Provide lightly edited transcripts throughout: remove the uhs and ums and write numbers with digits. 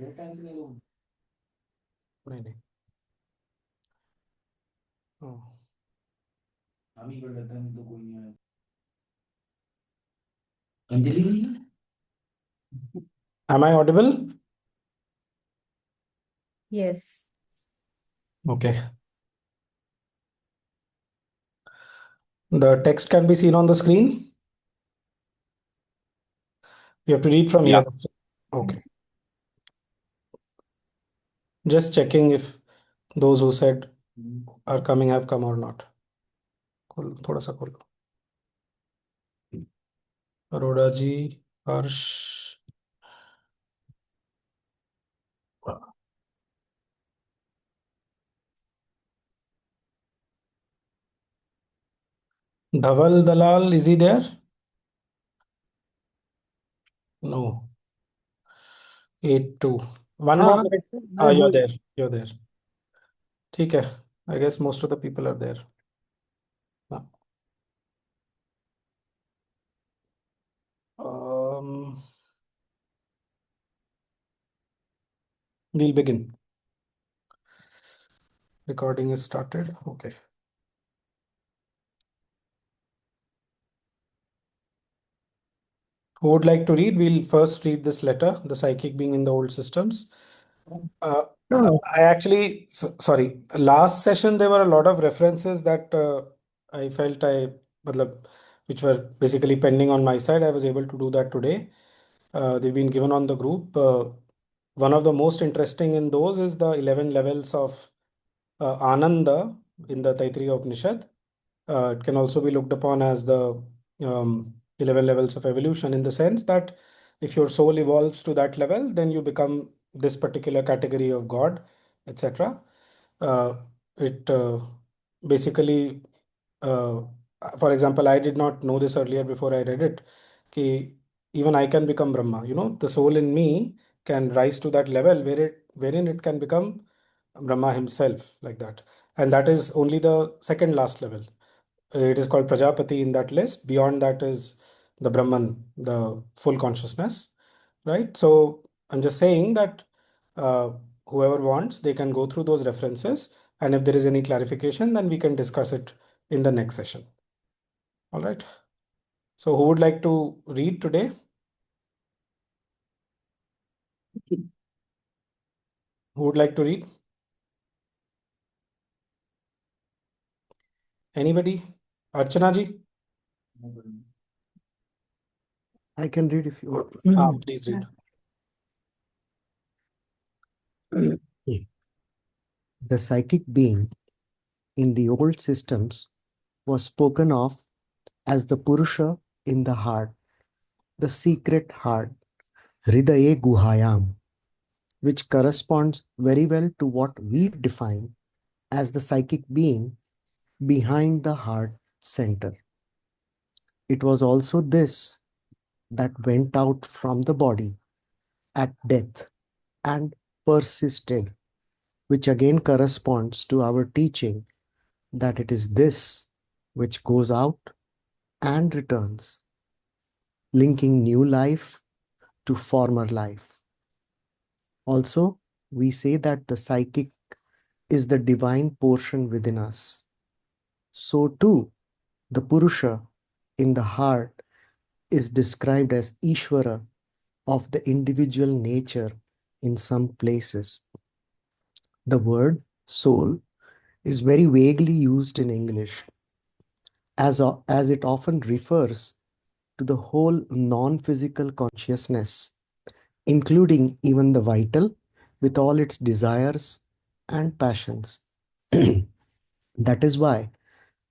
नहीं नहीं Anjali, Am I audible? Yes. Okay. The text can be seen on the screen. You have to read from Yeah. here. Okay. Just checking if those who said are coming have come or not. थोड़ा सा खोलो. अरोड़ा जी, हर्ष. Dhaval Dalal, is he there? No. 8-2. One more minute. You're there. You're there. ठीक है. I guess most of the people are there. We'll begin. Recording is started. Okay. Who would like to read? We'll first read this letter, the psychic being in the old systems. I actually, sorry, last session there were a lot of references that I felt matlab, which were basically pending on my side. I was able to do that today. They've been given on the group. One of the most interesting in those is the 11 levels of Ananda in the Taittiriya Upanishad. It can also be looked upon as the 11 levels of evolution, in the sense that if your soul evolves to that level, then you become this particular category of God, etc. It basically, uh, for example, I did not know this earlier before I read it, कि even I can become Brahma. The soul in me can rise to that level wherein it can become Brahma himself, like that. And that is only the second last level. It is called Prajapati in that list. Beyond that is the Brahman, the full consciousness, right? So I'm just saying that uh, whoever wants, they can go through those references. And if there is any clarification, then we can discuss it in the next session. All right. So who would like to read today? Who would like to read? Anybody? Archana ji? I can read if you want. Please read. The psychic being in the old systems was spoken of as the Purusha in the heart, the secret heart, Hridaye Guhayam, which corresponds very well to what we define as the psychic being behind the heart center. It was also this that went out from the body at death and persisted, which again corresponds to our teaching that it is this which goes out and returns, linking new life to former life. Also, we say that the psychic is the divine portion within us. So too, the Purusha in the heart is described as Ishvara of the individual nature in some places. The word soul is very vaguely used in English, as it often refers to the whole non-physical consciousness, including even the vital with all its desires and passions. That is why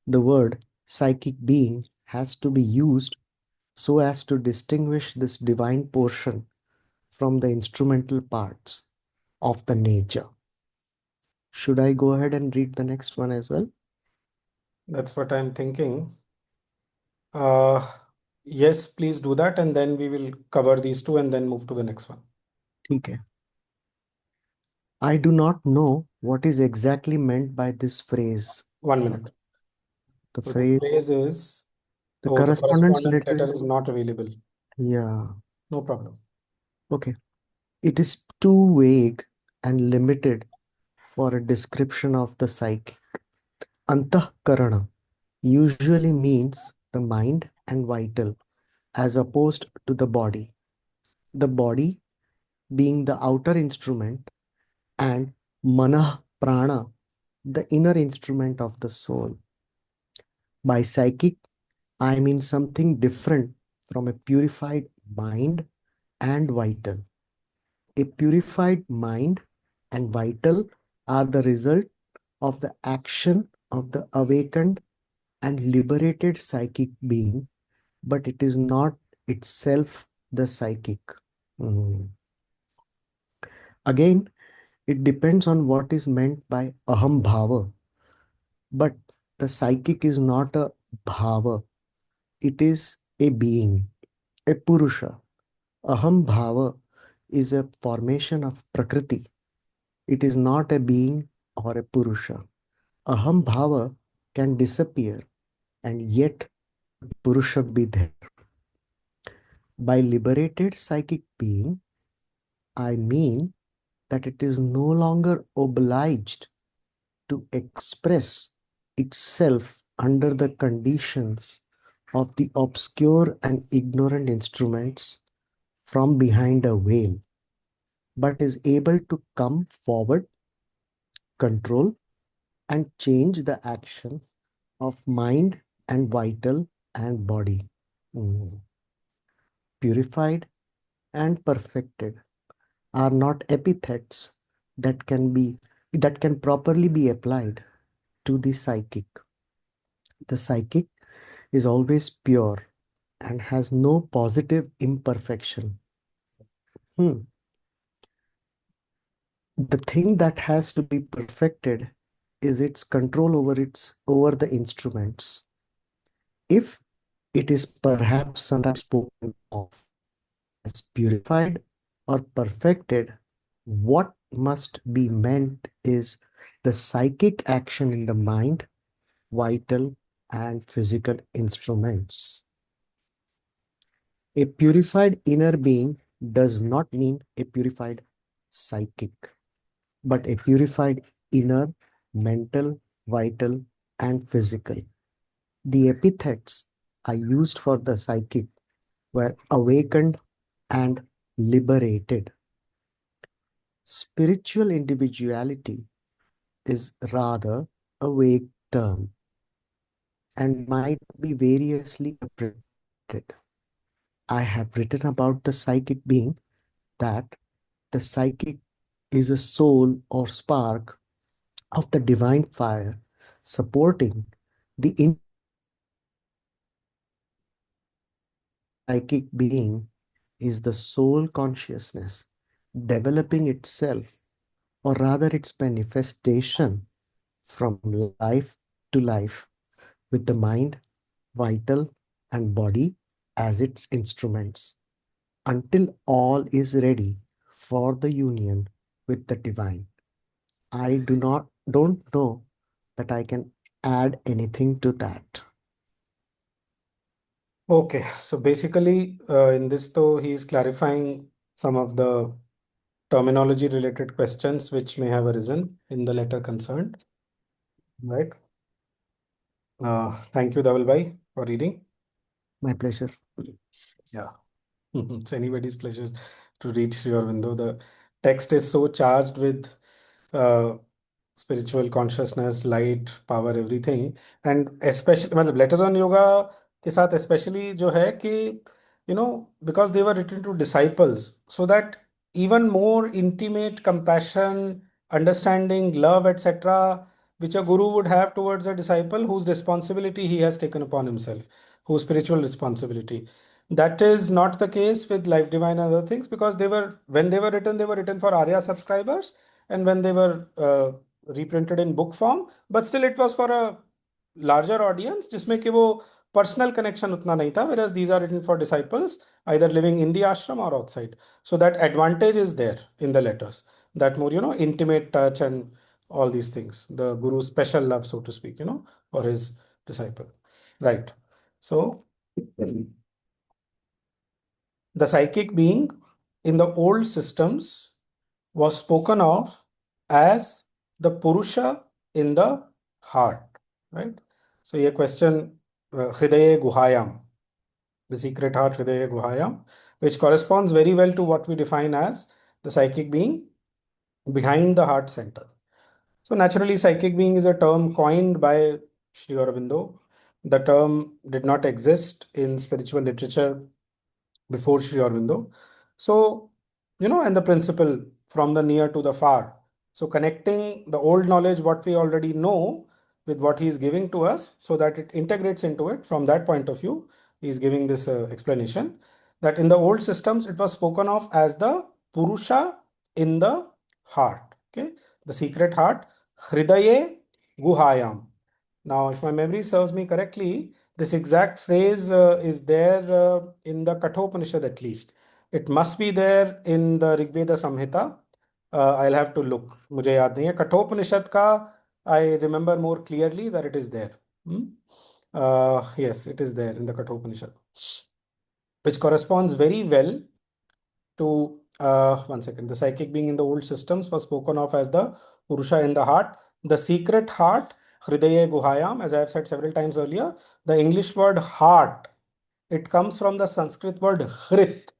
the word psychic being has to be used so as to distinguish this divine portion from the instrumental parts of the nature. Should I go ahead and read the next one as well? That's what I'm thinking. Yes, please do that, and then we will cover these two and then move to the next one. Okay. I do not know what is exactly meant by this phrase. 1 minute. The So phrase, the phrase is, the the correspondence correspondence letter. letter is not available. Yeah. No problem. Okay. It is too vague and limited for a description of the psyche. Antahkarana usually means the mind and vital as opposed to the body. The body being the outer instrument and manah prana, the inner instrument of the soul. By psychic, I mean something different from a purified mind and vital. A purified mind and vital are the result of the action of the awakened and liberated psychic being, but it is not itself the psychic. Mm. Again, it depends on what is meant by aham bhava, but the psychic is not a bhava, it is a being, a purusha. Aham bhava is a formation of prakriti. It is not a being or a purusha. Aham bhava can disappear and yet purusha be there. By liberated psychic being, I mean that it is no longer obliged to express itself under the conditions of the obscure and ignorant instruments from behind a veil, but is able to come forward, control, and change the action of mind and vital and body. Mm. Purified and perfected are not epithets that can properly be applied to the psychic. The psychic is always pure and has no positive imperfection. Hmm. The thing that has to be perfected is its control over the instruments. If it is perhaps sometimes spoken of as purified or perfected, what must be meant is the psychic action in the mind, vital, and physical instruments. A purified inner being does not mean a purified psychic, but a purified inner, mental, vital, and physical. The epithets I used for the psychic were awakened and liberated. Spiritual individuality is rather a vague term and might be variously interpreted. I have written about the psychic being that the psychic is a soul or spark of the divine fire supporting the psychic being is the soul consciousness developing itself, or rather its manifestation from life to life, with the mind, vital, and body as its instruments, until all is ready for the union with the divine. I don't know that I can add anything to that. Okay, so basically, in this, though, he is clarifying some of the terminology related questions which may have arisen in the letter concerned, right? Thank you, Dhaval Bhai, for reading. My pleasure. Yeah. It's anybody's pleasure to read Sri Aurobindo. The text is so charged with uh, spiritual consciousness, light, power, everything. And especially, मतलब letters on yoga के साथ especially जो है कि, because they were written to disciples, so that even more intimate compassion, understanding, love, etc., which a guru would have towards a disciple whose responsibility he has taken upon himself, whose spiritual responsibility. That is not the case with Life Divine and other things, because when they were written for Arya subscribers, and when they were reprinted in book form, but still it was for a larger audience जिसमें कि वो personal connection उतना नहीं था, whereas these are written for disciples either living in the ashram or outside. So that advantage is there in the letters, that more, intimate touch and all these things, the guru's special love, so to speak, for his disciple. Right. So the psychic being in the old systems was spoken of as the Purusha in the heart, right? So, ये question Hridaye Guhayam, the secret heart Hridaye Guhayam, which corresponds very well to what we define as the psychic being behind the heart center. So, naturally, psychic being is a term coined by Sri Aurobindo. The term did not exist in spiritual literature before Sri Aurobindo. So, and the principle from the near to the far. So, connecting the old knowledge, what we already know, with what he is giving to us, so that it integrates into it. From that point of view, he is giving this explanation that in the old systems, it was spoken of as the Purusha in the heart. Okay, the secret heart, Hridaye Guhayam. Now, if my memory serves me correctly, this exact phrase is there in the Kathopanishad at least. It must be there in the Rigveda Samhita. I'll have to look. मुझे याद नहीं है. Kathopanishad का I remember more clearly that it is there. Yes, it is there in the Kathopanishad, which corresponds very well to one second. The psychic being in the old systems was spoken of as the Purusha in the heart, the secret heart, Hridaye Guhayam, as I have said several times earlier. The English word heart, it comes from the Sanskrit word hrit.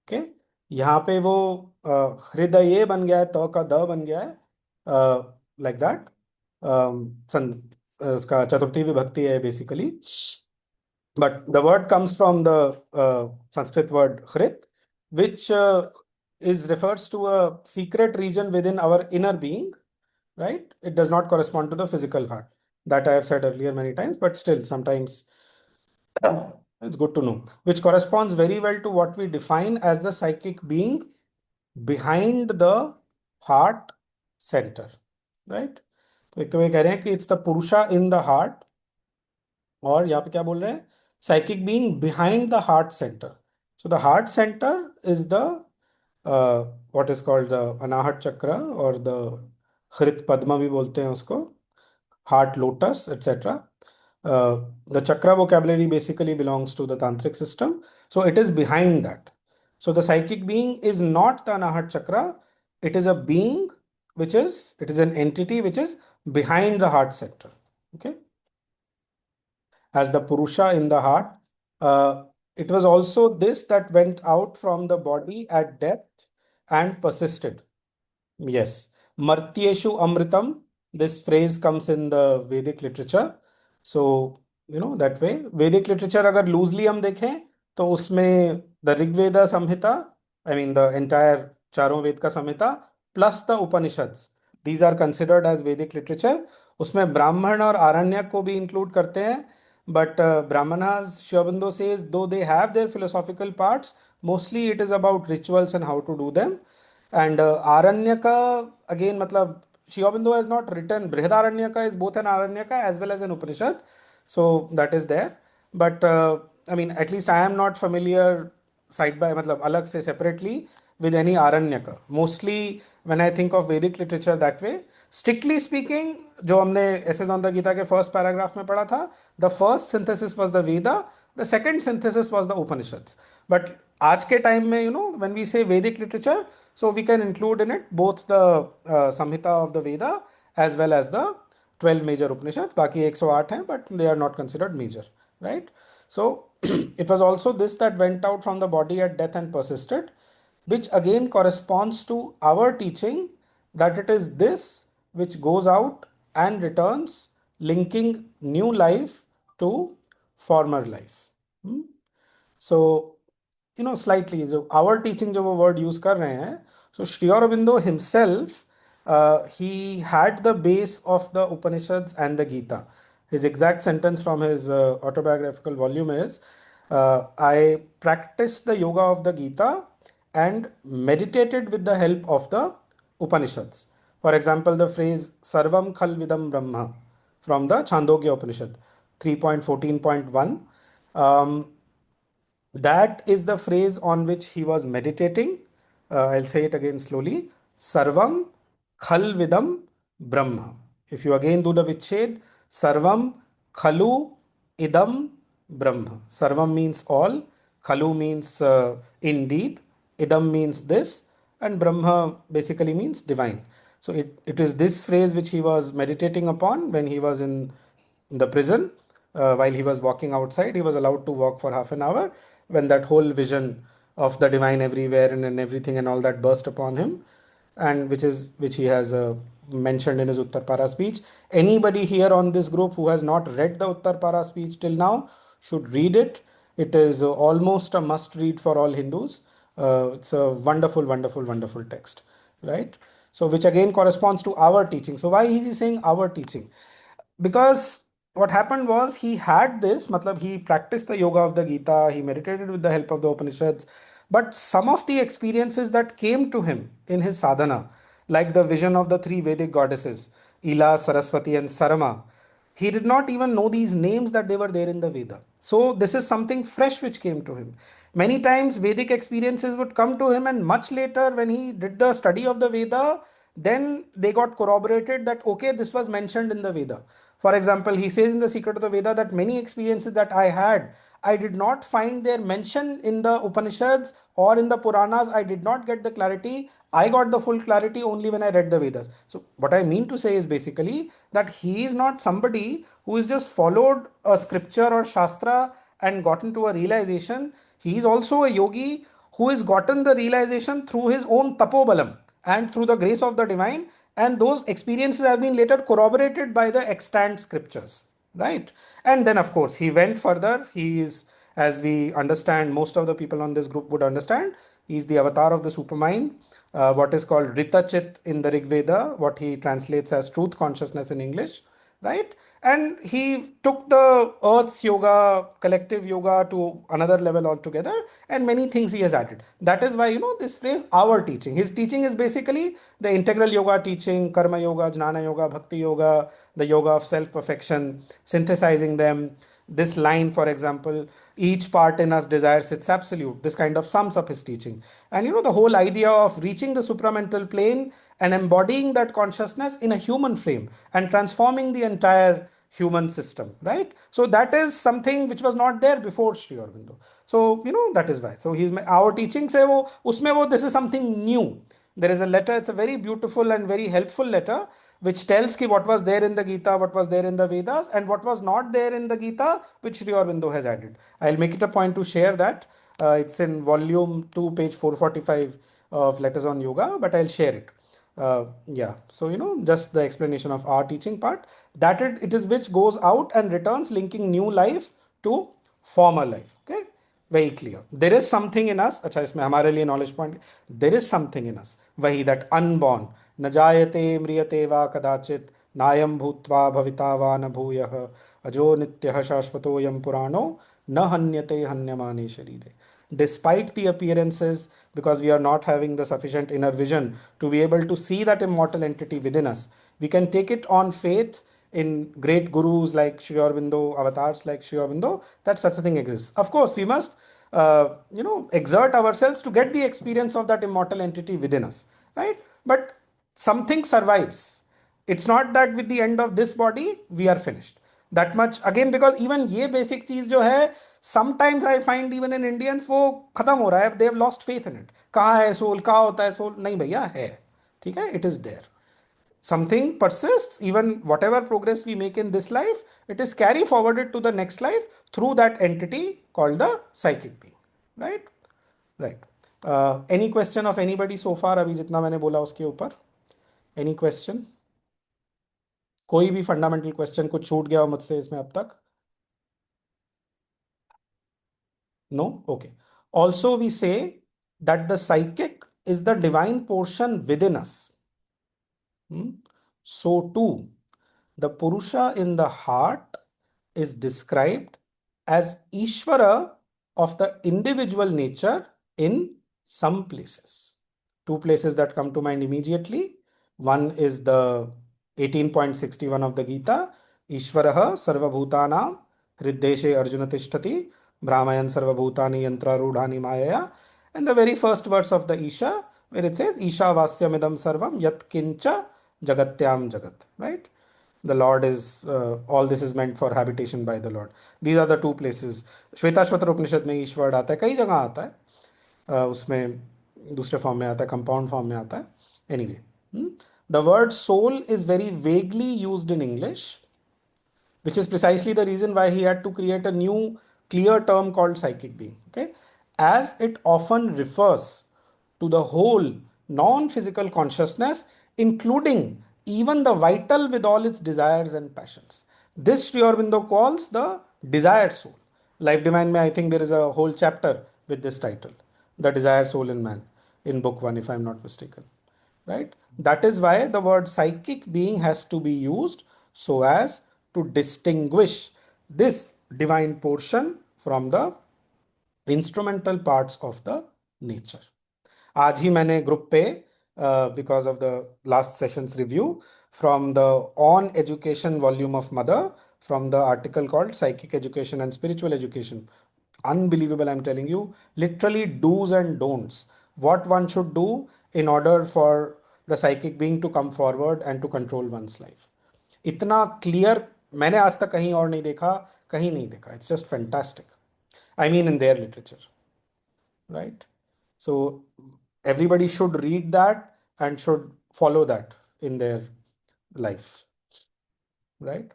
Okay, यहाँ पे वो हृदय बन गया है, त का the बन गया है, like that. इसका चतुर्थी विभक्ति है basically. But the word comes from the Sanskrit word hrit, which refers to a secret region within our inner being, right? It does not correspond to the physical heart. That I have said earlier many times, but still sometimes it's good to know, which corresponds very well to what we define as the psychic being behind the heart center, right? तो एक तो ये कह रहे हैं कि it's the Purusha in the heart, और यहाँ पे क्या बोल रहे हैं? Psychic being behind the heart center. So the heart center is the what is called the Anahat Chakra, or the Hrit Padma भी बोलते हैं उसको, heart lotus, etc. The chakra vocabulary basically belongs to the tantric system. So it is behind that. So the psychic being is not the Anahat Chakra. It is a being it is an entity which is behind the heart center. Okay. As the Purusha in the heart. It was also this that went out from the body at death and persisted. Yes. Martyeshu Amritam. This phrase comes in the Vedic literature. So, that way. Vedic literature अगर loosely हम देखें तो उसमें the Rigveda Samhita, I mean the entire चारों वेद का संहिता plus the Upanishads, these are considered as Vedic literature. उसमें ब्राह्मण और आरण्यक को भी include करते हैं. But Brahmanas, Sri Aurobindo says, though they have their philosophical parts, mostly it is about rituals and how to do them. And Aranyaka, again, matlab, Sri Aurobindo has not written. Brihadaranyaka is both an Aranyaka as well as an Upanishad. So that is there. But I mean, at least I am not familiar side by, matlab, alag se separately with any Aranyaka. Mostly when I think of Vedic literature that way, strictly speaking, जो हमने Essays on the Gita के first paragraph में पढ़ा था, the first synthesis was the Veda, the second synthesis was the Upanishads. But आज के time में, when we say Vedic literature, so we can include in it both the Samhita of the Veda as well as the 12 major Upanishads. बाकी 108 हैं, but they are not considered major, right? So it was also this that went out from the body at death and persisted, which again corresponds to our teaching that it is this which goes out and returns, linking new life to former life. So, slightly, जो our teaching जो वो word use कर रहे हैं, so Sri Aurobindo himself, he had the base of the Upanishads and the Gita. His exact sentence from his autobiographical volume is, I practiced the yoga of the Gita and meditated with the help of the Upanishads. For example, the phrase Sarvam Khalvidam Brahma from the Chandogya Upanishad 3.14.1. That is the phrase on which he was meditating. I'll say it again slowly. Sarvam Khalvidam Brahma. If you again do the Viched, Sarvam Khalu Idam Brahma. Sarvam means all, Khalu means indeed, idam means this, and Brahma basically means divine. So it is this phrase which he was meditating upon when he was in the prison. While he was walking outside, he was allowed to walk for half an hour when that whole vision of the divine everywhere and everything and all that burst upon him, and which he has mentioned in his Uttarpara speech. Anybody here on this group who has not read the Uttarpara speech till now should read it. It is almost a must read for all Hindus. It's a wonderful, wonderful, wonderful text, right? So, which again corresponds to our teaching. So, why is he saying our teaching? Because what happened was he had this, matlab, he practiced the yoga of the Gita, he meditated with the help of the Upanishads, but some of the experiences that came to him in his sadhana, like the vision of the three Vedic goddesses, Ila, Saraswati, and Sarama, he did not even know these names that they were there in the Veda. So, this is something fresh which came to him. Many times, Vedic experiences would come to him, and much later, when he did the study of the Veda, then they got corroborated that okay, this was mentioned in the Veda. For example, he says in the Secret of the Veda that many experiences that I had, I did not find their mention in the Upanishads or in the Puranas. I did not get the clarity. I got the full clarity only when I read the Vedas. So, what I mean to say is basically that he is not somebody who has just followed a scripture or Shastra and gotten to a realization. He is also a yogi who has gotten the realization through his own tapobalam and through the grace of the divine, and those experiences have been later corroborated by the extant scriptures, right? And then of course he went further. He is, as we understand, most of the people on this group would understand, he is the avatar of the supermind, what is called Ritachit in the Rig Veda, what he translates as truth consciousness in English, right? And he took the earth's yoga, collective yoga, to another level altogether, and many things he has added. That is why, this phrase our teaching, his teaching is basically the integral yoga teaching, karma yoga, jnana yoga, bhakti yoga, the yoga of self perfection, synthesizing them. This line, for example, each part in us desires its absolute, this kind of sums up his teaching. And the whole idea of reaching the supramental plane and embodying that consciousness in a human frame and transforming the entire human system, right? So that is something which was not there before Sri Aurobindo. So that is why. So he's our teaching say wo usme wo this is something new. There is a letter. It's a very beautiful and very helpful letter which tells ki what was there in the Gita, what was there in the Vedas, and what was not there in the Gita, which Sri Aurobindo has added. I'll make it a point to share that. It's in volume 2, page 445 of Letters on Yoga, but I'll share it. Yeah, so just the explanation of our teaching part, that it is which goes out and returns, linking new life to former life. Okay, very clear. There is something in us. अच्छा, इसमें हमारे लिए knowledge point. There is something in us. वही that unborn. न जायते म्रियते वा कदाचित नायम भूत्वा भविता वा न भूयः अजो नित्यः शाश्वतोऽयं पुराणो न हन्यते हन्यमाने शरीरे. Despite the appearances, because we are not having the sufficient inner vision to be able to see that immortal entity within us, we can take it on faith in great gurus like Sri Aurobindo, avatars like Sri Aurobindo, that such a thing exists. Of course, we must, exert ourselves to get the experience of that immortal entity within us, right? But something survives. It's not that with the end of this body we are finished. That much again, because even ये basic चीज जो है, sometimes I find even in Indians वो खत्म हो रहा है. They have lost faith in it. कहाँ है soul, कहाँ होता है soul? नहीं भैया है, ठीक है? It is there. Something persists. Even whatever progress we make in this life, it is carry forwarded to the next life through that entity called the psychic being, right? Right. Any question of anybody so far? अभी जितना मैंने बोला उसके ऊपर, any question? कोई भी fundamental question कुछ छूट गया हो मुझसे इसमें अब तक? No? Okay. Also, we say that the psychic is the divine portion within us. So too, the Purusha in the heart is described as Ishvara of the individual nature in some places. Two places that come to mind immediately. One is the 18.61 of the Gita, Ishvaraha Sarvabhutanam Hriddeshe Arjuna Tishtati Brahmayan Sarvabhutani Yantrarudhani Maya. And the very first verse of the Isha, where it says Isha Vasyamidam Sarvam Yat Kincha Jagatyam Jagat, right? The Lord is, all this is meant for habitation by the Lord. These are the two places. Shvetashvatara उपनिषद में ईश्वर आता है, कई जगह आता है उसमें, दूसरे form में आता है, कंपाउंड फॉर्म में आता है. Anyway, the word soul is very vaguely used in English, which is precisely the reason why he had to create a new clear term called psychic being. Okay, as it often refers to the whole non-physical consciousness, including even the vital with all its desires and passions. This Sri Aurobindo calls the desired soul. Life Divine mein, I think there is a whole chapter with this title, the desired soul in man, in book 1, if I'm not mistaken. Right? That is why the word psychic being has to be used so as to distinguish this divine portion from the instrumental parts of the nature. आज ही मैंने group पे because of the last session's review from the On Education volume of Mother, from the article called Psychic Education and Spiritual Education. Unbelievable, I'm telling you. Literally do's and don'ts. What one should do in order for the psychic being to come forward and to control one's life. इतना clear मैंने आज तक कहीं और नहीं देखा, कहीं नहीं देखा. It's just fantastic. I mean, in their literature, right? So everybody should read that and should follow that in their life, right?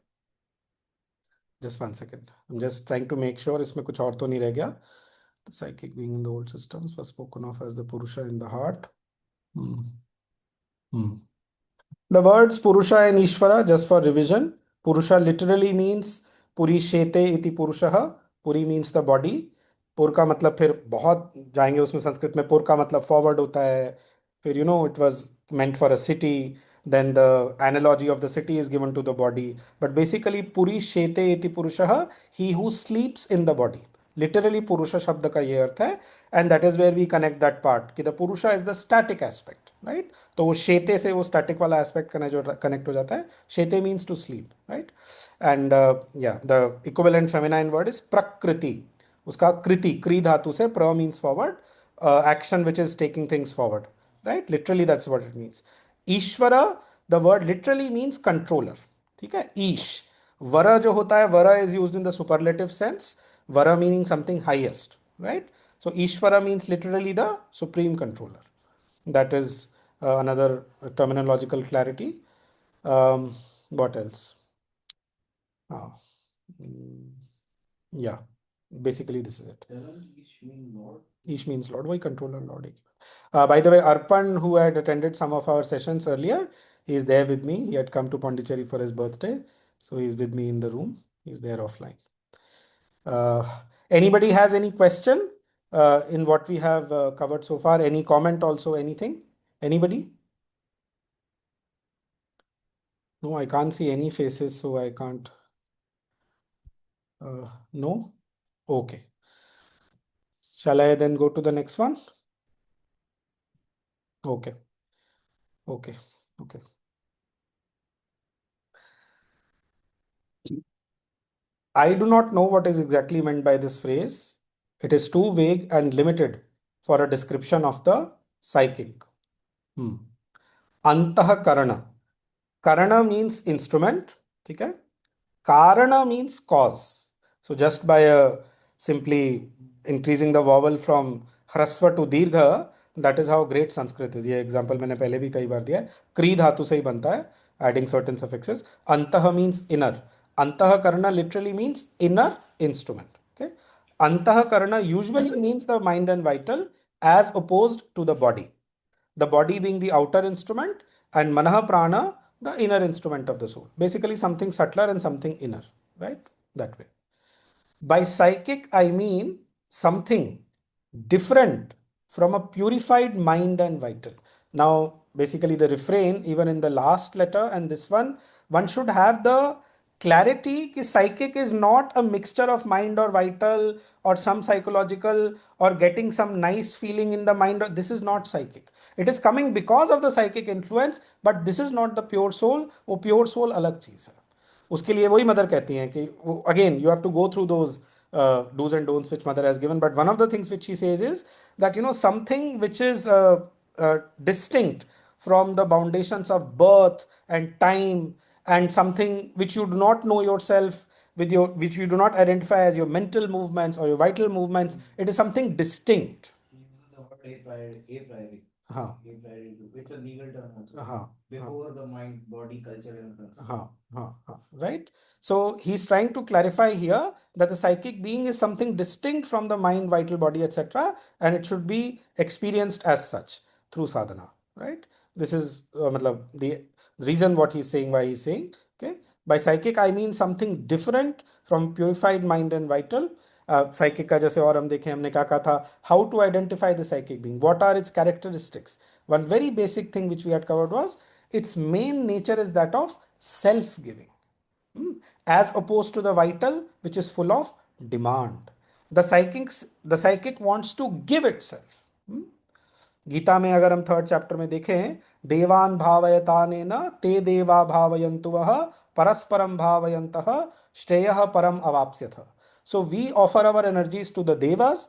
Just 1 second. I'm just trying to make sure इसमें कुछ और तो नहीं रह गया. The psychic being in the old systems was spoken of as the Purusha in the heart. The words Purusha and Ishvara, just for revision, Purusha literally means Puri Shete iti Purushaha. Puri means the body. पुर का मतलब फिर बहुत जाएंगे उसमें. संस्कृत में पुर का मतलब फॉरवर्ड होता है. फिर it was meant for a city. Then the analogy of the city is given to the body. But basically, Puri Shete iti Purushaha, he who sleeps in the body. Literally, Purusha शब्द का ये अर्थ है. And that is where we connect that part कि the Purusha is the static aspect, right? तो वो शेते से वो static वाला aspect connect हो जाता है. शेते means to sleep, right? And yeah, the equivalent feminine word is prakriti. उसका कृति, क्री धातु से, प्र means forward, action which is taking things forward, right? Literally that's what it means. ईश्वरा, the word literally means controller. ठीक है? ईश. वरा जो होता है, वरा is used in the superlative sense. Vara meaning something highest, right? So Ishvara means literally the supreme controller. That is another terminological clarity. What else? Oh, yeah, basically this is it. Ish means Lord. Why controller Lord? By the way, Arpan, who had attended some of our sessions earlier, he is there with me. He had come to Pondicherry for his birthday. So he's with me in the room. He's there offline. Anybody has any question in what we have covered so far? Any comment also, anything? Anybody? No, I can't see any faces, so I can't. No? Okay. Shall I then go to the next one? Okay. Okay. Okay. I do not know what is exactly meant by this phrase. It is too vague and limited for a description of the psychic. Antah Karana. Karana means instrument. Okay? Karana means cause. So just by simply increasing the vowel from hrasva to dirgha, that is how great Sanskrit is. ये example मैंने पहले भी कई बार दिया है. क्री धातु से ही बनता है, adding certain suffixes. Antah means inner. Antah karana literally means inner instrument. Okay. Antah karana usually means the mind and vital as opposed to the body. The body being the outer instrument and manaha prana the inner instrument of the soul. Basically something subtler and something inner, right? That way. By psychic, I mean something different from a purified mind and vital. Now, basically the refrain, even in the last letter and this one should have the clarity that psychic is not a mixture of mind or vital or some psychological or getting some nice feeling in the mind. This is not psychic. It is coming because of the psychic influence, but this is not the pure soul. वो pure soul अलग चीज है. उसके लिए वही mother कहती हैं कि again you have to go through those do's and don'ts which mother has given, but one of the things which she says is that something which is distinct from the foundations of birth and time and something which you do not know yourself which you do not identify as your mental movements or your vital movements, it is something distinct. A priori. हाँ A priori. It's a legal term also. हाँ Before the mind, body, culture, and concept. हाँ, right? So he's trying to clarify here that the psychic being is something distinct from the mind, vital body, etc., and it should be experienced as such through sadhana, right? This is matlab, the reason what he's saying, why he's saying, okay? By psychic, I mean something different from purified mind and vital. Psychic का जैसे और हम देखें हमने क्या कहा था, how to identify the psychic being, what are its characteristics. One very basic thing which we had covered was its main nature is that of self-giving, as opposed to the vital, which is full of demand. The psychic wants to give itself. Gita में अगर हम third chapter में देखें, देवान भावयतानेन ते देवा भावयन्तु वः परस्परम भावयन्तः श्रेयः परम अवाप्स्यथ. So we offer our energies to the devas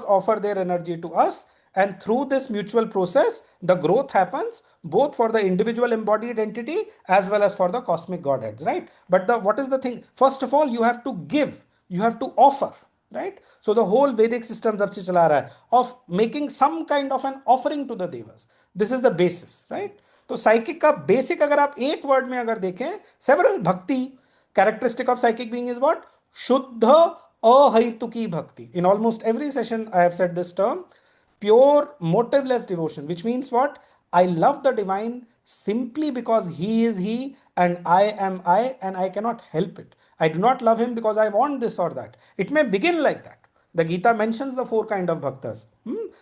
offer their energy to us, and through this mutual process, the growth happens both for the individual embodied entity as well as for the cosmic godheads, right? But what is the thing? First of all, you have to give, you have to offer, right? So the whole Vedic system जब से चला रहा है of making some kind of an offering to the devas. This is the basis, right? तो psychic का basic अगर आप एक वर्ड में अगर देखें, several भक्ति characteristic of psychic being is what? शुद्ध अहैतुकी भक्ति. In almost every session I have said this term, pure motiveless devotion, which means what? I love the divine simply because he is he and I am I, and I cannot help it. I do not love him because I want this or that. It may begin like that. The Gita mentions the four kind of bhaktas.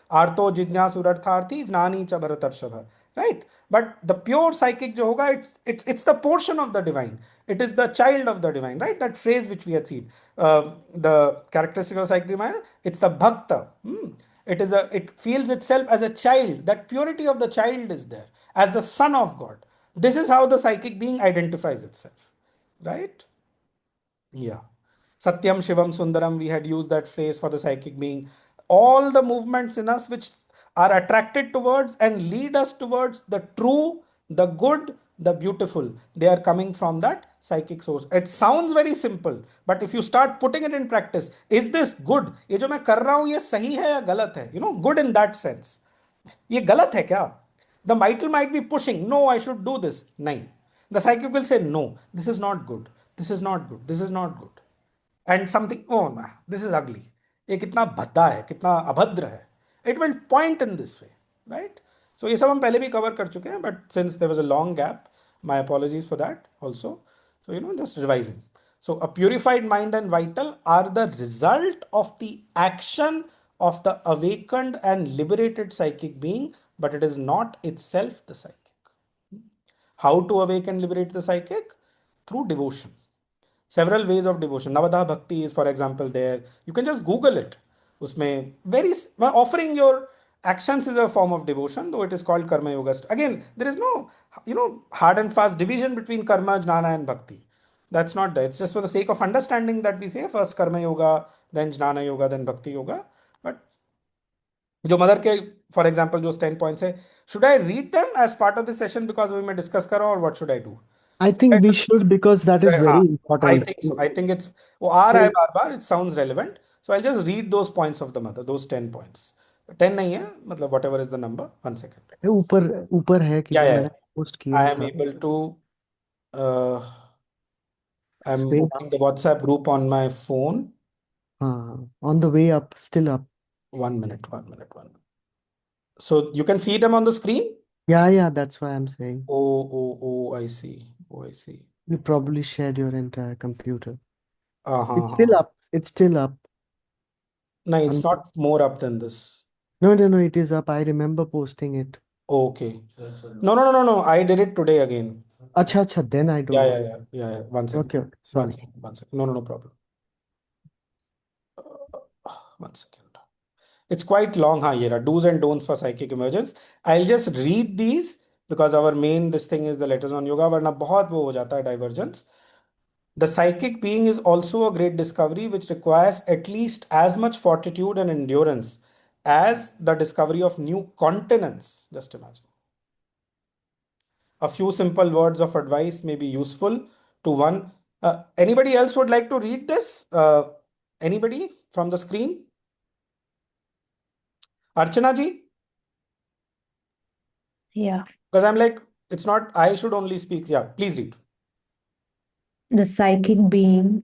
Arto jnanasurartharthi jnani cha bharatarshava. Right? But the pure psychic jo hoga, it's the portion of the divine. It is the child of the divine, right? That phrase which we had seen. The characteristic of psychic divine, it's the bhakta. It feels itself as a child. That purity of the child is there as the son of God. This is how the psychic being identifies itself, right? Yeah. Satyam Shivam Sundaram, we had used that phrase for the psychic being. All the movements in us which are attracted towards and lead us towards the true, the good, the beautiful, they are coming from that psychic source. It sounds very simple, but if you start putting it in practice, is this good? ये जो मैं कर रहा हूं ये सही है या गलत है? You know, good in that sense. ये गलत है क्या? The vital might be pushing, no, I should do this. नहीं. The psychic will say, no, this is not good. This is not good. This is not good. And something, oh man, this is ugly. ये कितना भद्दा है, कितना अभद्र है. It will point in this way, right? So ये सब हम पहले भी cover कर चुके हैं, but since there was a long gap, my apologies for that also. So just revising. So a purified mind and vital are the result of the action of the awakened and liberated psychic being, but it is not itself the psychic. How to awaken and liberate the psychic? Through devotion. Several ways of devotion. Navadha Bhakti is, for example, there. You can just Google it. Usme offering your actions is a form of devotion, though it is called Karma Yoga. Again, there is no, hard and fast division between Karma, Jnana, and Bhakti. That's not there. It's just for the sake of understanding that we say first Karma Yoga, then Jnana Yoga, then Bhakti Yoga. But जो mother के for example जो 10 points है, should I read them as part of the session because we may discuss करो, or what should I do? I think we should, because that is very हाँ, I important. think so. I think it's वो आ रहा है बार बार. It sounds relevant. So I'll just read those points of the mother, those 10 points. 10 नहीं है, मतलब whatever is the number. 1 second. ऊपर ऊपर है कि Yeah, मैंने पोस्ट I किया am था. able to. I'm Way opening the WhatsApp group on my phone. on the way up, still up. 1 minute, 1 minute, 1 minute. So you can see them on the screen? Yeah, that's why I'm saying. Oh, I see. Oh, I see. You probably shared your entire computer. Uh-huh. It's still up. It's still up. No, it's not more up than this. No, it is up. I remember posting it. Okay. No. I did it today again. Acha, then I don't know. Yeah. 1 second. Okay, sorry. 1 second. No problem. 1 second. It's quite long, Yera. Do's and don'ts for psychic emergence. I'll just read these because our main this thing is the letters on yoga. वरना बहुत वो हो जाता है divergence. The psychic being is also a great discovery which requires at least as much fortitude and endurance as the discovery of new continents. Just imagine. A few simple words of advice may be useful to one. Anybody else would like to read this? Anybody from the screen? Archana ji, Yeah. because I'm like, it's not, I should only speak. Yeah, please read. The psychic being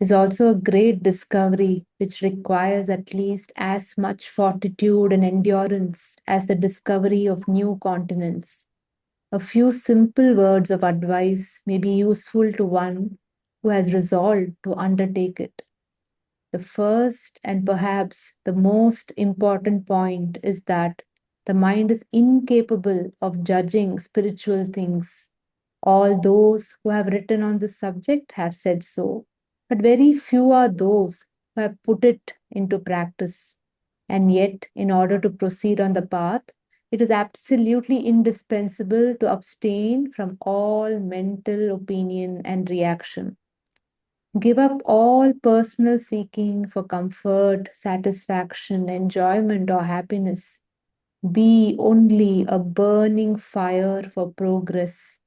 is also a great discovery which requires at least as much fortitude and endurance as the discovery of new continents. A few simple words of advice may be useful to one who has resolved to undertake it. The first and perhaps the most important point is that the mind is incapable of judging spiritual things. All those who have written on this subject have said so, but very few are those who have put it into practice. And yet, in order to proceed on the path, it is absolutely indispensable to abstain from all mental opinion and reaction. Give up all personal seeking for comfort, satisfaction, enjoyment, or happiness. Be only a burning fire for progress.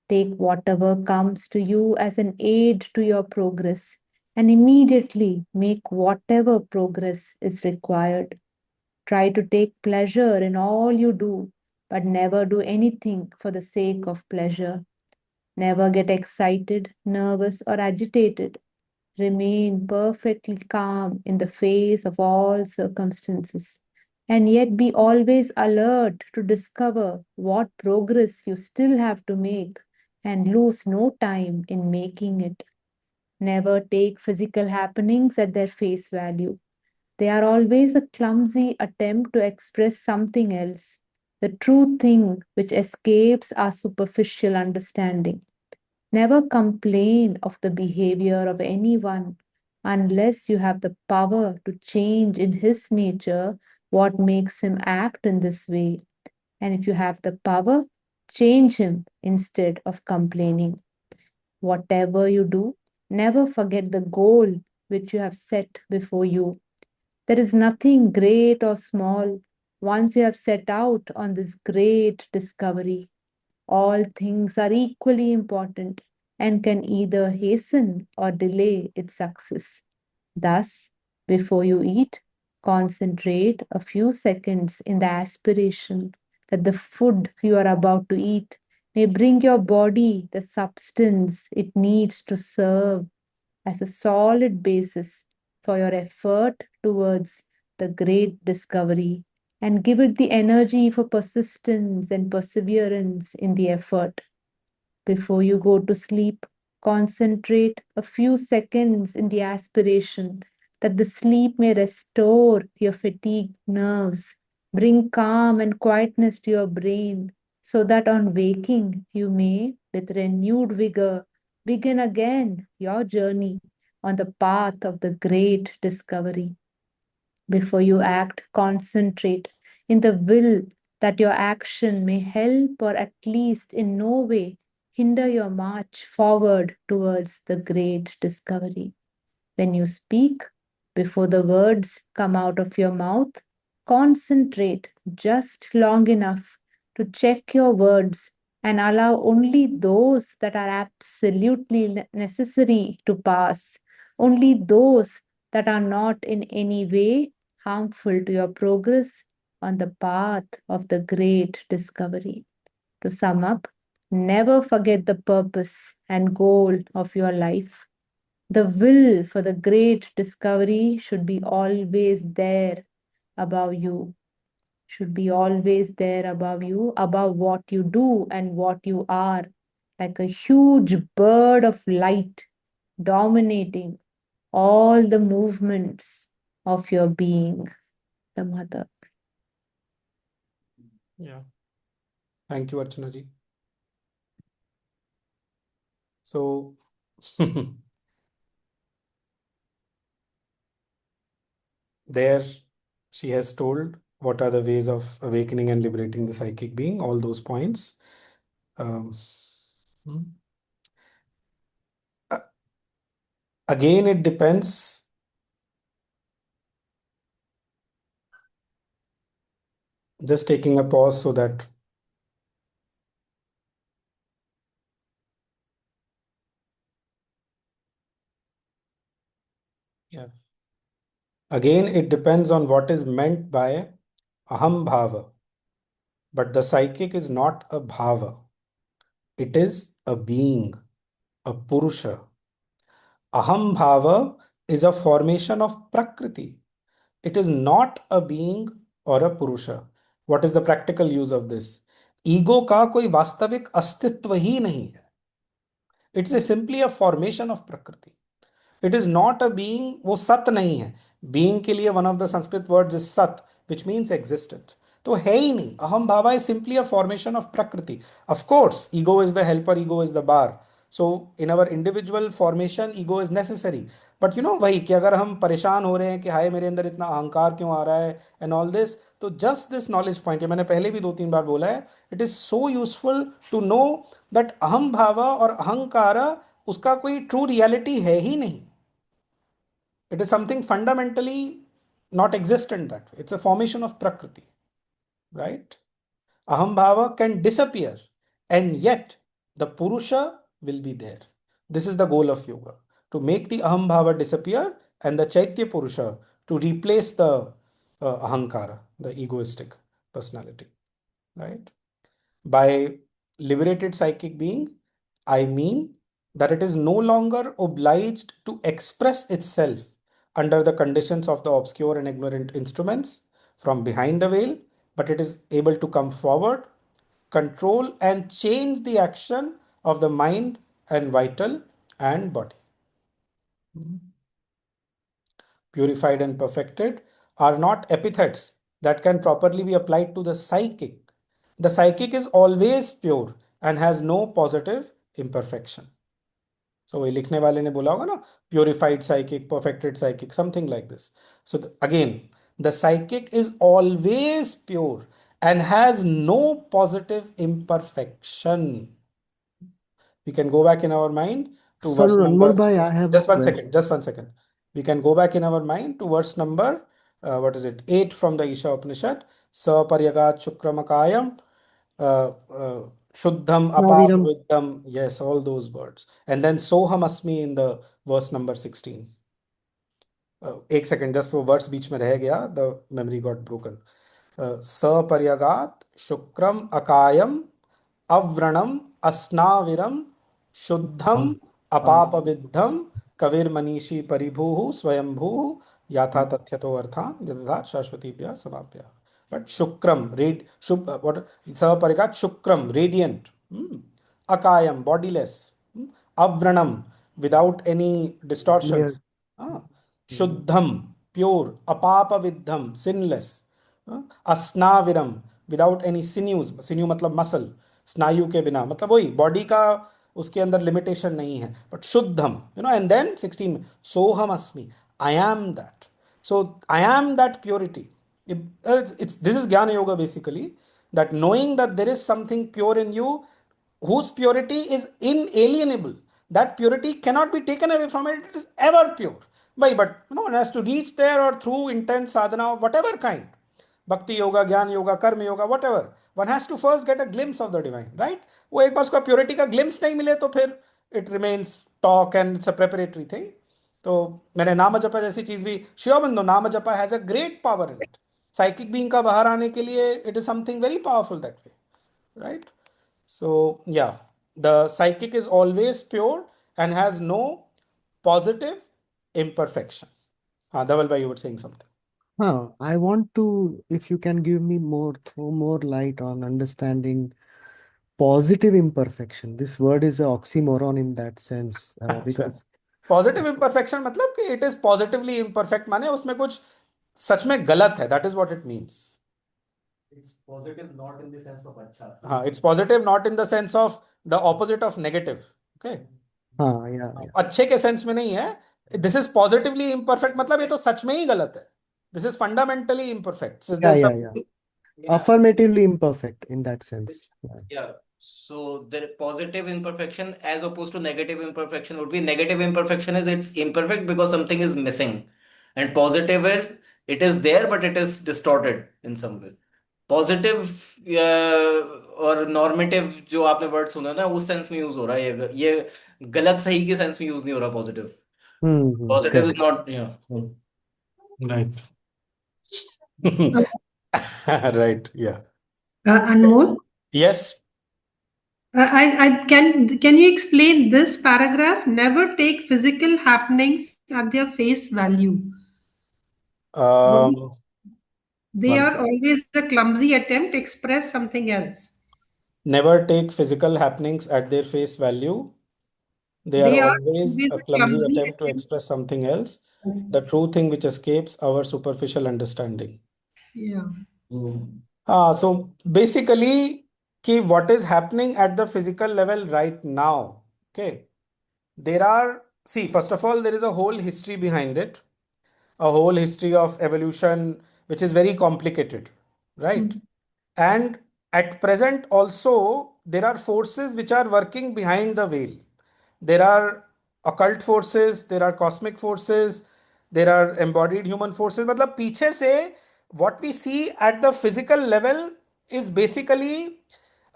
Take whatever comes to you as an aid to your progress and immediately make whatever progress is required. Try to take pleasure in all you do, but never do anything for the sake of pleasure. Never get excited, nervous, or agitated. Remain perfectly calm in the face of all circumstances, and yet be always alert to discover what progress you still have to make and lose no time in making it. Never take physical happenings at their face value. They are always a clumsy attempt to express something else, the true thing which escapes our superficial understanding. Never complain of the behavior of anyone unless you have the power to change in his nature what makes him act in this way. And if you have the power, change him instead of complaining. Whatever you do, never forget the goal which you have set before you. There is nothing great or small once you have set out on this great discovery. All things are equally important and can either hasten or delay its success. Thus, before you eat, concentrate a few seconds in the aspiration that the food you are about to eat may bring your body the substance it needs to serve as a solid basis for your effort towards the great discovery and give it the energy for persistence and perseverance in the effort. Before you go to sleep, concentrate a few seconds in the aspiration that the sleep may restore your fatigued nerves, bring calm and quietness to your brain, so that on waking you may, with renewed vigor, begin again your journey on the path of the great discovery. Before you act, concentrate in the will that your action may help or at least in no way hinder your march forward towards the great discovery. When you speak, before the words come out of your mouth, concentrate just long enough to check your words and allow only those that are absolutely necessary to pass, only those that are not in any way harmful to your progress on the path of the great discovery. To sum up, never forget the purpose and goal of your life. The will for the great discovery should be always there above you, should be always there above you, above what you do and what you are, like a huge bird of light dominating all the movements of your being, the mother. Yeah. Thank you, Archana ji. So, there she has told what are the ways of awakening and liberating the psychic being, all those points. Um, hmm. Uh, Again, it depends. Just taking a pause so that yeah. Again, it depends on what is meant by aham bhava. But the psychic is not a bhava. It is a being, a purusha. Aham bhava is a formation of prakriti. It is not a being or a purusha. What is the practical use of this? Ego का कोई वास्तविक अस्तित्व ही नहीं है. It's a simply a formation of prakriti. It is not a being. वो सत नहीं है. Being के लिए one of the Sanskrit words is sat, which means existence. तो है ही नहीं. Aham bhava is simply a formation of prakriti. Of course, ego is the helper, ego is the bar. So in our individual formation, ego is necessary. But you know वही कि अगर हम परेशान हो रहे हैं कि हाय मेरे अंदर इतना अहंकार क्यों आ रहा है and all this, तो just this knowledge point, ये मैंने पहले भी 2-3 बार बोला है, it is so useful to know that अहम भावा और अहंकारा उसका कोई ट्रू रियलिटी है ही नहीं. It is something fundamentally not existent that way. It's a formation of Prakriti, right? Aham Bhava can disappear and yet the Purusha will be there. This is the goal of yoga, to make the Aham Bhava disappear and the Chaitya Purusha to replace the Ahankara, the egoistic personality, right? By liberated psychic being, I mean that it is no longer obliged to express itself under the conditions of the obscure and ignorant instruments from behind a veil, but it is able to come forward, control, and change the action of the mind and vital and body. Purified and perfected are not epithets that can properly be applied to the psychic. The psychic is always pure and has no positive imperfection. So वही लिखने वाले ने बोला होगा ना, purified psychic, perfected psychic, something like this. So again, the psychic is always pure and has no positive imperfection. We can go back in our mind to So verse Anmol number. bhai, I have a Just one question. second. Just 1 second. We can go back in our mind to verse number, what is it? 8 from the Isha Upanishad. Saparyagat Shukramakayam, Shuddham Naviram. Apapaviddham. Yes, all those words. And then Soham Asmi in the verse number 16. 1 second, just वो words बीच में रह गया. The memory got broken. सपर्यगात शुक्रम अकायम अव्रणम अस्नाविरम शुद्धम अपापविद्धम कविर्मनीषी परिभूः स्वयंभूः याथा तथ्यतो अर्थान यथार्थ शाश्वतीभ्यः समाप्यः. But shukram, what saparigat shukram, radiant, akayam, bodiless, avranam, without any distortions, shuddham, pure, apapaviddham, sinless, asnaviram, without any sinews, sinew मतलब muscle, स्नायु के बिना, मतलब वही बॉडी का उसके अंदर लिमिटेशन नहीं है, बट शुद्धम, एंड देन 16 सोहम अस्मि, I am that. So I am that purity. This is Jnana Yoga basically, that knowing that there is something pure in you whose purity is inalienable. That purity cannot be taken away from it. It is ever pure. Why? But one has to reach there, or through intense sadhana of whatever kind. Bhakti yoga, Jnana yoga, Karma yoga, whatever. One has to first get a glimpse of the divine, right? वो एक बार उसका purity का glimpse नहीं मिले तो फिर it remains talk and it's a preparatory thing. तो मैंने नाम जपा जैसी चीज भी, शिवबंधु नाम जपा has a great power in it. Psychic being का बाहर आने के लिए it is something very powerful that way, right? So yeah, the psychic is always pure and has no positive imperfection. Dhaval bhai, you were saying something. I want to, if you can give me throw more light on understanding positive imperfection. This word is an oxymoron in that sense, because positive imperfection मतलब कि it is positively imperfect, माने उसमें कुछ सच में गलत है. That is what it means. It's positive not in the sense of अच्छा. हाँ, it's positive not in the sense of the opposite of negative. Okay, हाँ, yeah. अच्छे के सेंस में नहीं है. दिस इज पॉजिटिवली इम्परफेक्ट मतलब ये तो सच में ही गलत है. This is fundamentally imperfect. Yeah. Affirmatively imperfect in that sense. Yeah. So the positive imperfection as opposed to negative imperfection would be, negative imperfection is it's imperfect because something is missing, and positive is it is there but it is distorted in some way. Positive और normative जो आपने word सुना ना, उस sense में use हो रहा है. ये गलत सही के सेंस में यूज नहीं हो रहा positive. Positive is not, yeah. Right. Right. Yeah. Anmol, Yes. can you explain this paragraph? Never take physical happenings at their face value. Um, They one are second. always a clumsy attempt to express something else. Never take physical happenings at their face value. They are They are always always a a clumsy clumsy attempt to attempt. express something else, the true thing which escapes our superficial understanding. Yeah. So basically, what is happening at the physical level right now? Okay, first of all, there is a whole history behind it, a whole history of evolution, which is very complicated, right? And at present, also, there are forces which are working behind the veil. There are occult forces, there are cosmic forces, there are embodied human forces. मतलब पीछे से what we see at the physical level is basically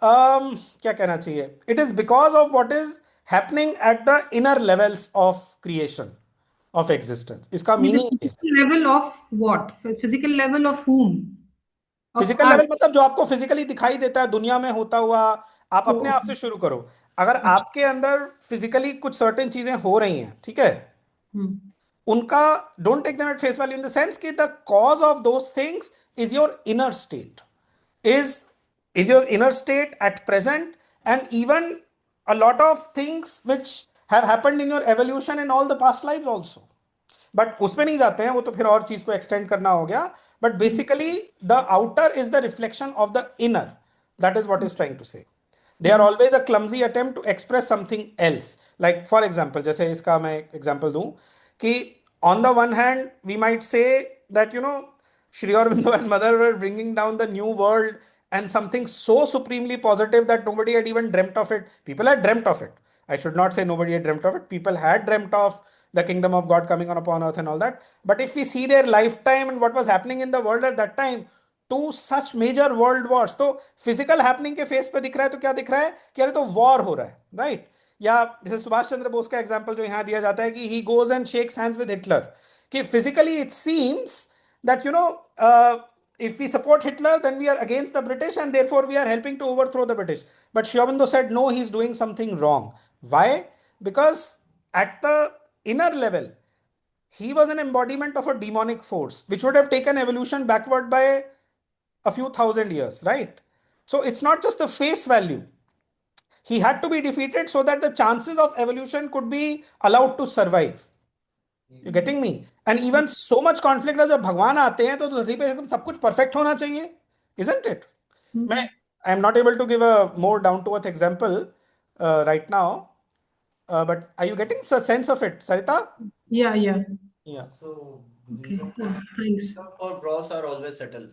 क्या कहना चाहिए? It is because of what is happening at the inner levels of creation, of existence. इसका The meaning ये है. physical level of what? Physical level of whom? Of physical us. Level मतलब जो आपको physically दिखाई देता है दुनिया में होता हुआ. आप अपने आप से शुरू करो. अगर अच्छा. आपके अंदर फिजिकली कुछ सर्टेन चीजें हो रही हैं, ठीक है, उनका don't take them at face value in the sense कि the cause of those things is your inner state, is your inner state at present, and even a lot of things which have happened in your evolution in all the past lives also. But उसमें नहीं जाते हैं, वो तो फिर और चीज को एक्सटेंड करना हो गया. But basically the outer is the reflection of the inner. That is what is trying to say. They are always a clumsy attempt to express something else. Like for example, जैसे इसका मैं example दूं कि on the one hand we might say that Sri Aurobindo and mother were bringing down the new world and something so supremely positive that nobody had even dreamt of it. People had dreamt of it. I should not say nobody had dreamt of it. People had dreamt of the kingdom of God coming on upon earth and all that. But if we see their lifetime and what was happening in the world at that time, two such major world wars. तो physical happening के face पे दिख रहा है तो क्या दिख रहा है कि अरे तो वॉर हो रहा है, राइट? या जैसे सुभाष चंद्र बोस का एग्जांपल जो यहाँ दिया जाता है कि he goes and shakes hands with Hitler, कि physically it seems that if we support Hitler, then we are against the British and therefore we are helping to overthrow the British. But Sri Aurobindo said no, he's doing something wrong. Why? Because at the inner level, he was an embodiment of a demonic force which would have taken evolution backward by a few thousand years, right? So it's not just the face value. He had to be defeated so that the chances of evolution could be allowed to survive. You getting me? And even so much conflict है, जब भगवान आते हैं तो धरती पे एकदम सब कुछ परफेक्ट होना चाहिए, isn't it? I am not able to give a more down to earth example right now, but are you getting a sense of it, Sarita? Yeah. Yeah. So Okay. reasons Thanks. For Ross are always subtle.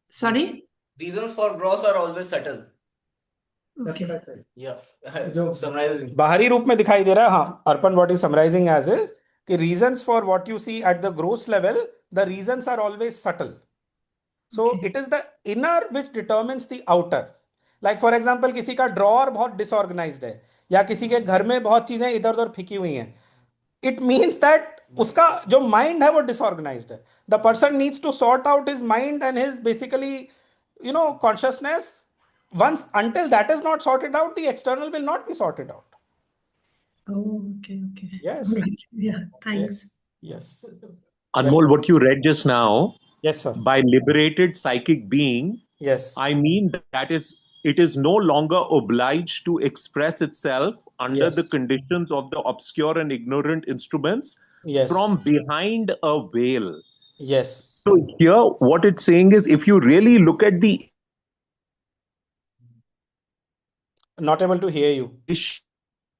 Sorry? Reasons for Ross are always subtle. Okay. Yeah. जो summarizing. बाहरी रूप में दिखाई दे रहा है. हाँ, अर्पण what is summarizing as is कि reasons for what you see at the gross level, the reasons are always subtle. So it is the inner which determines the outer. Like for example, किसी का drawer बहुत disorganised है या किसी के घर में बहुत चीजें इधर उधर फेंकी हुई हैं. It means that उसका जो माइंड है वो डिसऑर्गेनाइज्ड है. The person needs to sort out his mind and his basically consciousness. Until that is not sorted out, the external will not be sorted out. Oh, okay. Yes. Right. Yeah, thanks. Yes. Anmol, what you read just now, Yes, sir. by liberated psychic being, Yes. I mean that it is no longer obliged to express itself under Yes. the conditions of the obscure and ignorant instruments Yes. from behind a veil. Yes. So here, what it's saying is, if you really look at the Not able to hear you.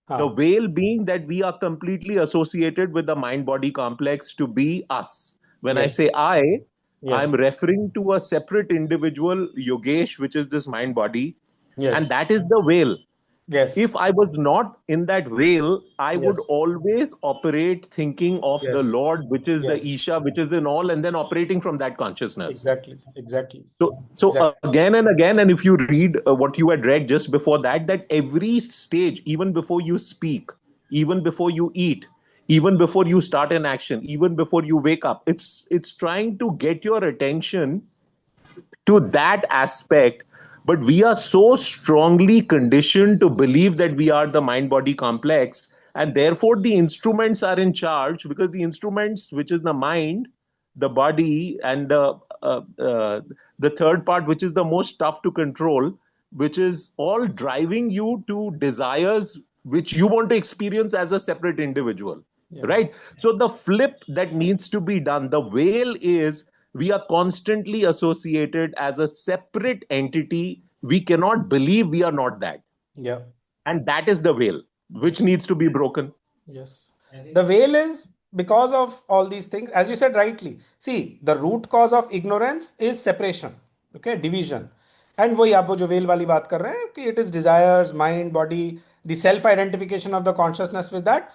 the veil being that we are completely associated with the mind-body complex to be us. When I Yes. say I, Yes. I'm referring to a separate individual, Yogesh, which is this mind-body, Yes. and that is the veil. Yes. If I was not in that veil, I would Yes. always operate thinking of the Yes. Lord, which is the Yes. Isha, which is in all, and then operating from that consciousness. Exactly. So Exactly. again and again, and if you read what you had read just before that every stage, even before you speak, even before you eat, even before you start an action, even before you wake up, it's trying to get your attention to that aspect. But we are so strongly conditioned to believe that we are the mind body complex, and therefore the instruments are in charge, because the instruments, which is the mind, the body, and the third part, which is the most tough to control, which is all driving you to desires which you want to experience as a separate individual. Yeah. Right? So the flip that needs to be done, the veil is, we are constantly associated as a separate entity. We cannot believe we are not that. Yeah. And that is the veil which needs to be broken. Yes. The veil is because of all these things, as you said rightly. See, the root cause of ignorance is separation, okay, division. And वही आप वो जो veil वाली बात कर रहे हैं कि it is desires, mind, body, the self-identification of the consciousness with that,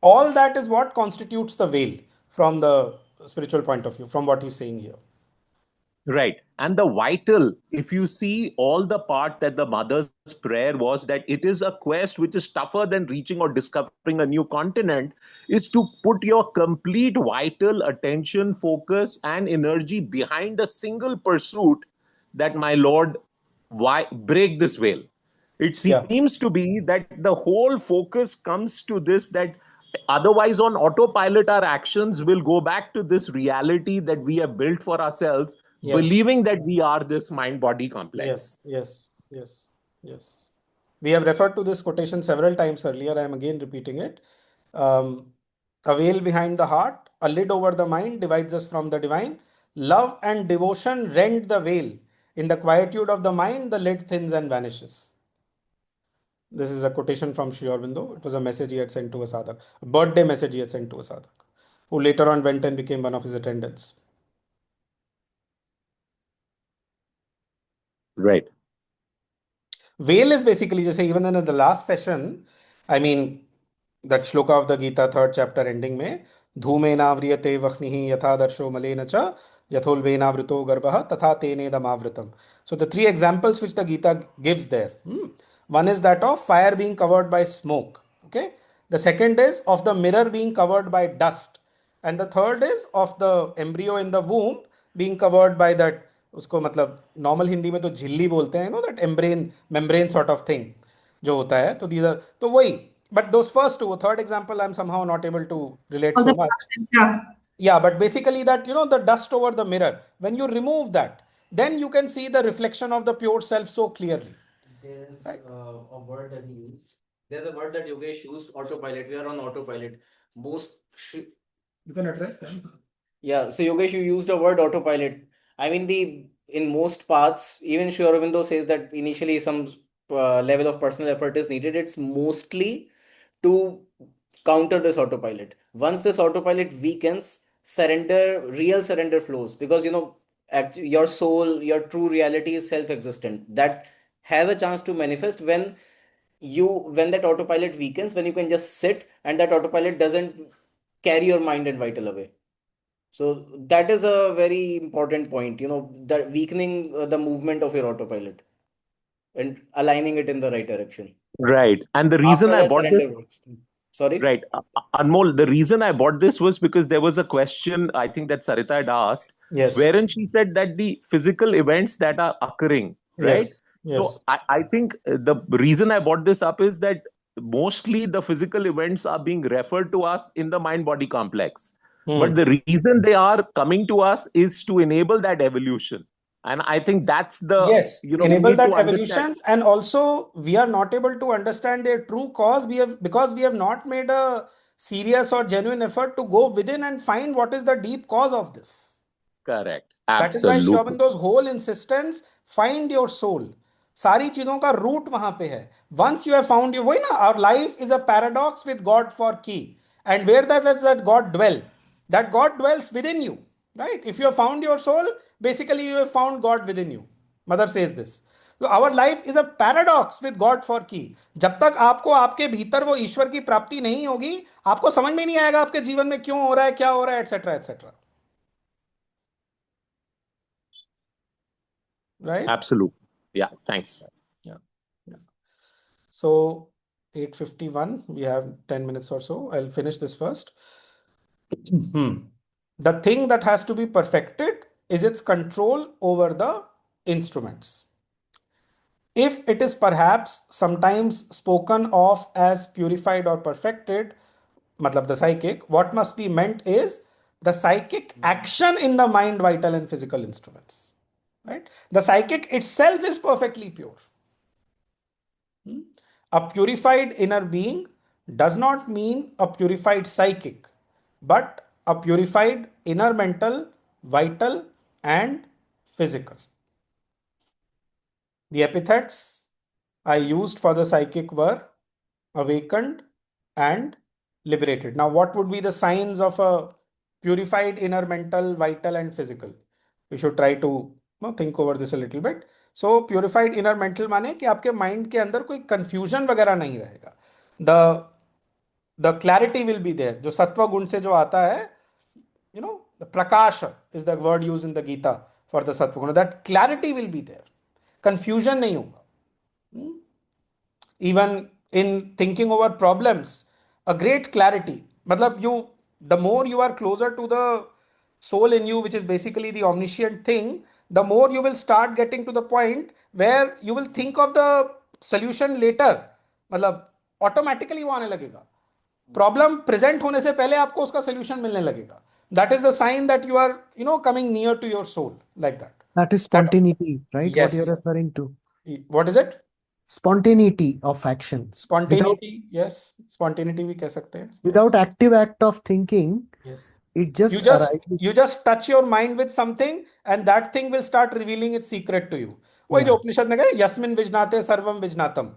all that is what constitutes the veil from the spiritual point of view, from what he's saying here. Right. And the vital, if you see all the part that the mother's prayer was, that it is a quest which is tougher than reaching or discovering a new continent, is to put your complete vital attention, focus, and energy behind a single pursuit, that, my Lord, why break this veil? It Yeah. seems to be that the whole focus comes to this, that otherwise on autopilot our actions will go back to this reality that we have built for ourselves, Yeah. believing that we are this mind body complex. Yes. We have referred to this quotation several times earlier. I am again repeating it. A veil behind the heart, a lid over the mind divides us from the divine. Love and devotion rend the veil. In the quietude of the mind, the lid thins and vanishes. This is a quotation from Sri Aurobindo. It was a message he had sent to a sadhak, a birthday message he had sent to a sadhak, who later on went and became one of his attendants. Right. Veil is basically, just say, even in the last session, I mean, that shloka of the Gita, 3rd chapter ending में, धूमेनाव्रियते वह्निः यथा दर्शो मलेन च यथोल्बेनावृतो गर्भः तथा तेनेदमावृतम्. So the three examples which the Gita gives there. One is that of fire being covered by smoke. Okay. The second is of the mirror being covered by dust. And the third is of the embryo in the womb being covered by that, उसको मतलब normal Hindi में तो झिल्ली बोलते हैं, no, that membrane sort of thing जो होता है. तो these are, तो वही, but those first two, third example I'm somehow not able to relate Or so the much. placenta. Yeah, but basically that, the dust over the mirror, when you remove that, then you can see the reflection of the pure self so clearly. There's Right. a word that he used. There's a word that Yogesh used, autopilot. We are on autopilot. You can address them. Yeah, so Yogesh, you used the word autopilot. I mean, in most paths, even Sri Aurobindo says that initially some level of personal effort is needed. It's mostly to counter this autopilot. Once this autopilot weakens, real surrender flows, because your soul, your true reality is self-existent. That has a chance to manifest when that autopilot weakens, when you can just sit and that autopilot doesn't carry your mind and vital away. So that is a very important point, that weakening the movement of your autopilot and aligning it in the right direction. Right. And the reason After I the bought this, surrender works. Sorry? right, Anmol, the reason I bought this was because there was a question, I think, that Sarita had asked, Yes. wherein she said that the physical events that are occurring, right? Yes. So I think the reason I brought this up is that mostly the physical events are being referred to us in the mind body complex. But the reason they are coming to us is to enable that evolution. And I think that's the, Yes, we enable need that to understand. evolution, and also we are not able to understand their true cause. Because we have not made a serious or genuine effort to go within and find what is the deep cause of this. Correct. That is why Sri Absolutely. Aurobindo's whole insistence, find your soul. सारी चीजों का root वहां पे है. Once you have found your, वही ना, our life is a paradox with God for key. And where does that God dwell? That God dwells within you, right? If you have found your soul, basically you have found God within you. Mother says this. So our life is a paradox with God for key. जब तक आपको आपके भीतर वो ईश्वर की प्राप्ति नहीं होगी, आपको समझ में नहीं आएगा आपके जीवन में क्यों हो रहा है, क्या हो रहा है, etc., etc. Right? Absolutely. Yeah. Thanks. Yeah. So 8:51, we have 10 minutes or so. I'll finish this first. The thing that has to be perfected is its control over the instruments. If it is perhaps sometimes spoken of as purified or perfected, matlab the psychic, what must be meant is the psychic action in the mind, vital, and physical instruments. Right? The psychic itself is perfectly pure. A purified inner being does not mean a purified psychic, but a purified inner mental, vital, and physical. The epithets I used for the psychic were awakened and liberated. Now, what would be the signs of a purified inner mental, vital, and physical? We should try to think over this a little bit. So, purified inner mental माने कि आपके mind के अंदर कोई confusion वगैरह नहीं रहेगा. The clarity will be there. जो सत्व गुण से जो आता है, the prakasha is the word used in the Gita for the sattva guna. That clarity will be there. Confusion नहीं होगा. Even in thinking over problems, a great clarity. Matlab the more you are closer to the soul in you, which is basically the omniscient thing, the more you will start getting to the point where you will think of the solution later. मतलब automatically वो आने लगेगा. Problem present होने से पहले आपको उसका solution मिलने लगेगा. That is the sign that you are, coming near to your soul, like that. That is spontaneity, right? What you're Yes. referring to. What is it? Spontaneity of action. Without, Spontaneity, yes. Spontaneity we कह सकते हैं. without active act of thinking, Yes. it just You just touch your mind with something and that thing will start revealing its secret to you. वही जो Yeah. उपनिषद में कहे यस्मिन् विज्ञाते सर्वम विज्ञातम.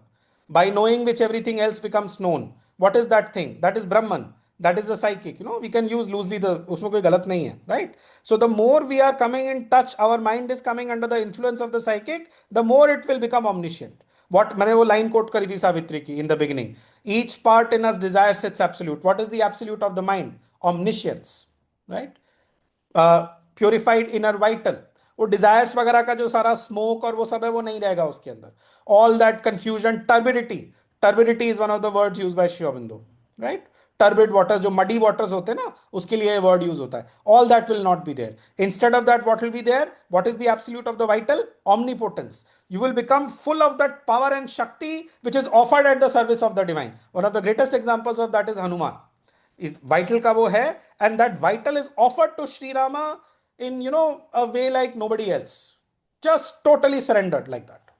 By knowing which everything else becomes known. What is that thing? That is Brahman. That is the psychic. We can use loosely उसमें कोई गलत नहीं है, right? So the more we are coming in touch, our mind is coming under the influence of the psychic, the more it will become omniscient. मैंने वो line coat करी थी सावित्री की in the beginning. Each part in us desires its absolute. What is the absolute of the mind? Omniscience, right? Purified inner vital. वो desires वगैरह का जो सारा स्मोक और वो सब है वो नहीं रहेगा उसके अंदर. All that confusion, turbidity is one of the words used by Sri Aurobindo, right? Turbid waters, जो muddy waters होते हैं ना, उसके लिए ये word use होता है. All that will not be there. Instead of that, what will be there? What is the absolute of the vital? Omnipotence. You will become full of that power and shakti which is offered at the service of the divine. One of the greatest examples of that is Hanuman. Is vital का वो है, and that vital is offered to Sri Rama in a way like nobody else. Just totally surrendered like that.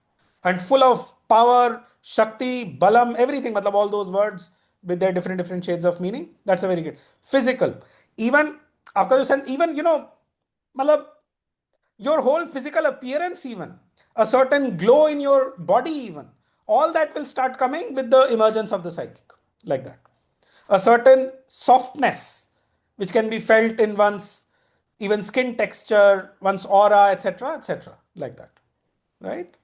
And full of power, shakti, balam, everything, matlab all those words with their different shades of meaning. That's a very good. Physical. Even, आपका जो sense, even, matlab, your whole physical appearance even, a certain glow in your body even, all that will start coming with the emergence of the psychic, like that. A certain softness, which can be felt in one's even skin texture, one's aura, etc., like that, right?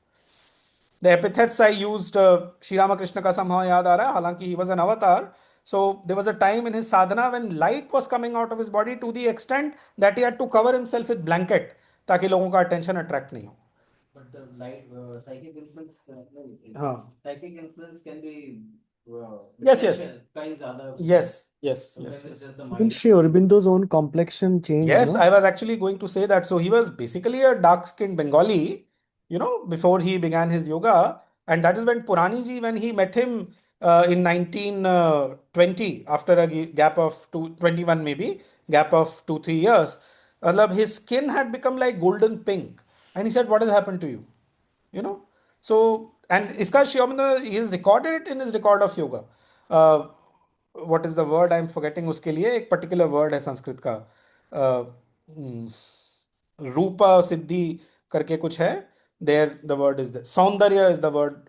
The epithets I used, Sri Ramakrishna ka somehow yaad aa raha hai, halanki he was an avatar. So there was a time in his sadhana when light was coming out of his body to the extent that he had to cover himself with blanket, ताकि लोगों का attention attract नहीं हो. But the light, psychic influence, हाँ. psychic influence can be Yes. कई ज़्यादा. Yes. Sometimes it's just the even mind. Sri Aurobindo's own complexion changed, Yes, no? I was actually going to say that. So he was basically a dark-skinned Bengali, before he began his yoga. And that is when Purani ji, when he met him in 1920, after a gap of 21 maybe, gap of 2-3 years, his skin had become like golden pink. And he said, what has happened to you? So, and iska Sri Aurobindo, he has recorded it in his record of yoga. What is the word I'm forgetting उसके लिए एक particular word है संस्कृत का रूपा सिद्धि करके कुछ है. There the word is there. सौंदर्य is the word.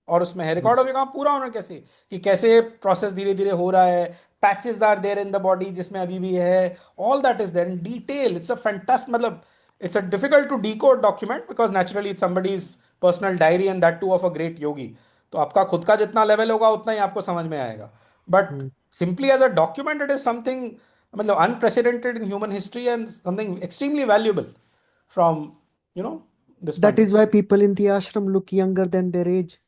और उसमें है रिकॉर्ड ऑफ योगा पूरा होना कैसे कि कैसे प्रोसेस धीरे धीरे हो रहा है. Patches are there in the body जिसमें अभी भी है. All that is there in detail. It's a fantastic, मतलब it's a difficult to decode document because naturally it's somebody's personal diary and that too of a great yogi. तो आपका खुद का जितना लेवल होगा उतना ही आपको समझ में आएगा. But simply as a document, it is something मतलब unprecedented in human history and something extremely valuable from this That point. is why people in the ashram look younger than their age.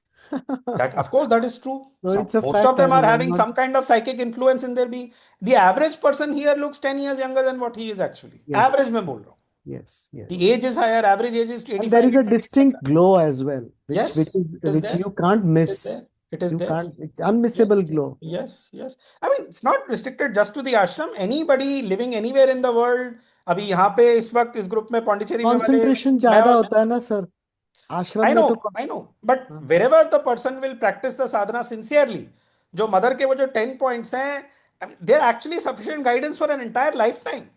That of course that is true. So it's a Most fact, of them I are mean, I'm having not- some kind of psychic influence in their being. The average person here looks 10 years younger than what he is actually. Yes. Average में बोल रहा हूँ. Yes, yes. The age is higher, average age is And there 85, is a 86 like distinct that. glow as well, which Yes, which it is which there. you can't It is miss. there. It is You there. can't, it's unmissable Yes. glow. Yes, yes. I mean, it's not restricted just to the ashram. Anybody living anywhere in the world. अभी यहाँ पे इस वक्त इस group में पौंडीचेरी में वाले Concentration मैं ज्यादा और होता है ना सर, आश्रम I में तो know, I know. But wherever the person will practice the sadhana sincerely, जो मदर के वो जो 10 points हैं, I mean, they're actually sufficient guidance for an entire lifetime.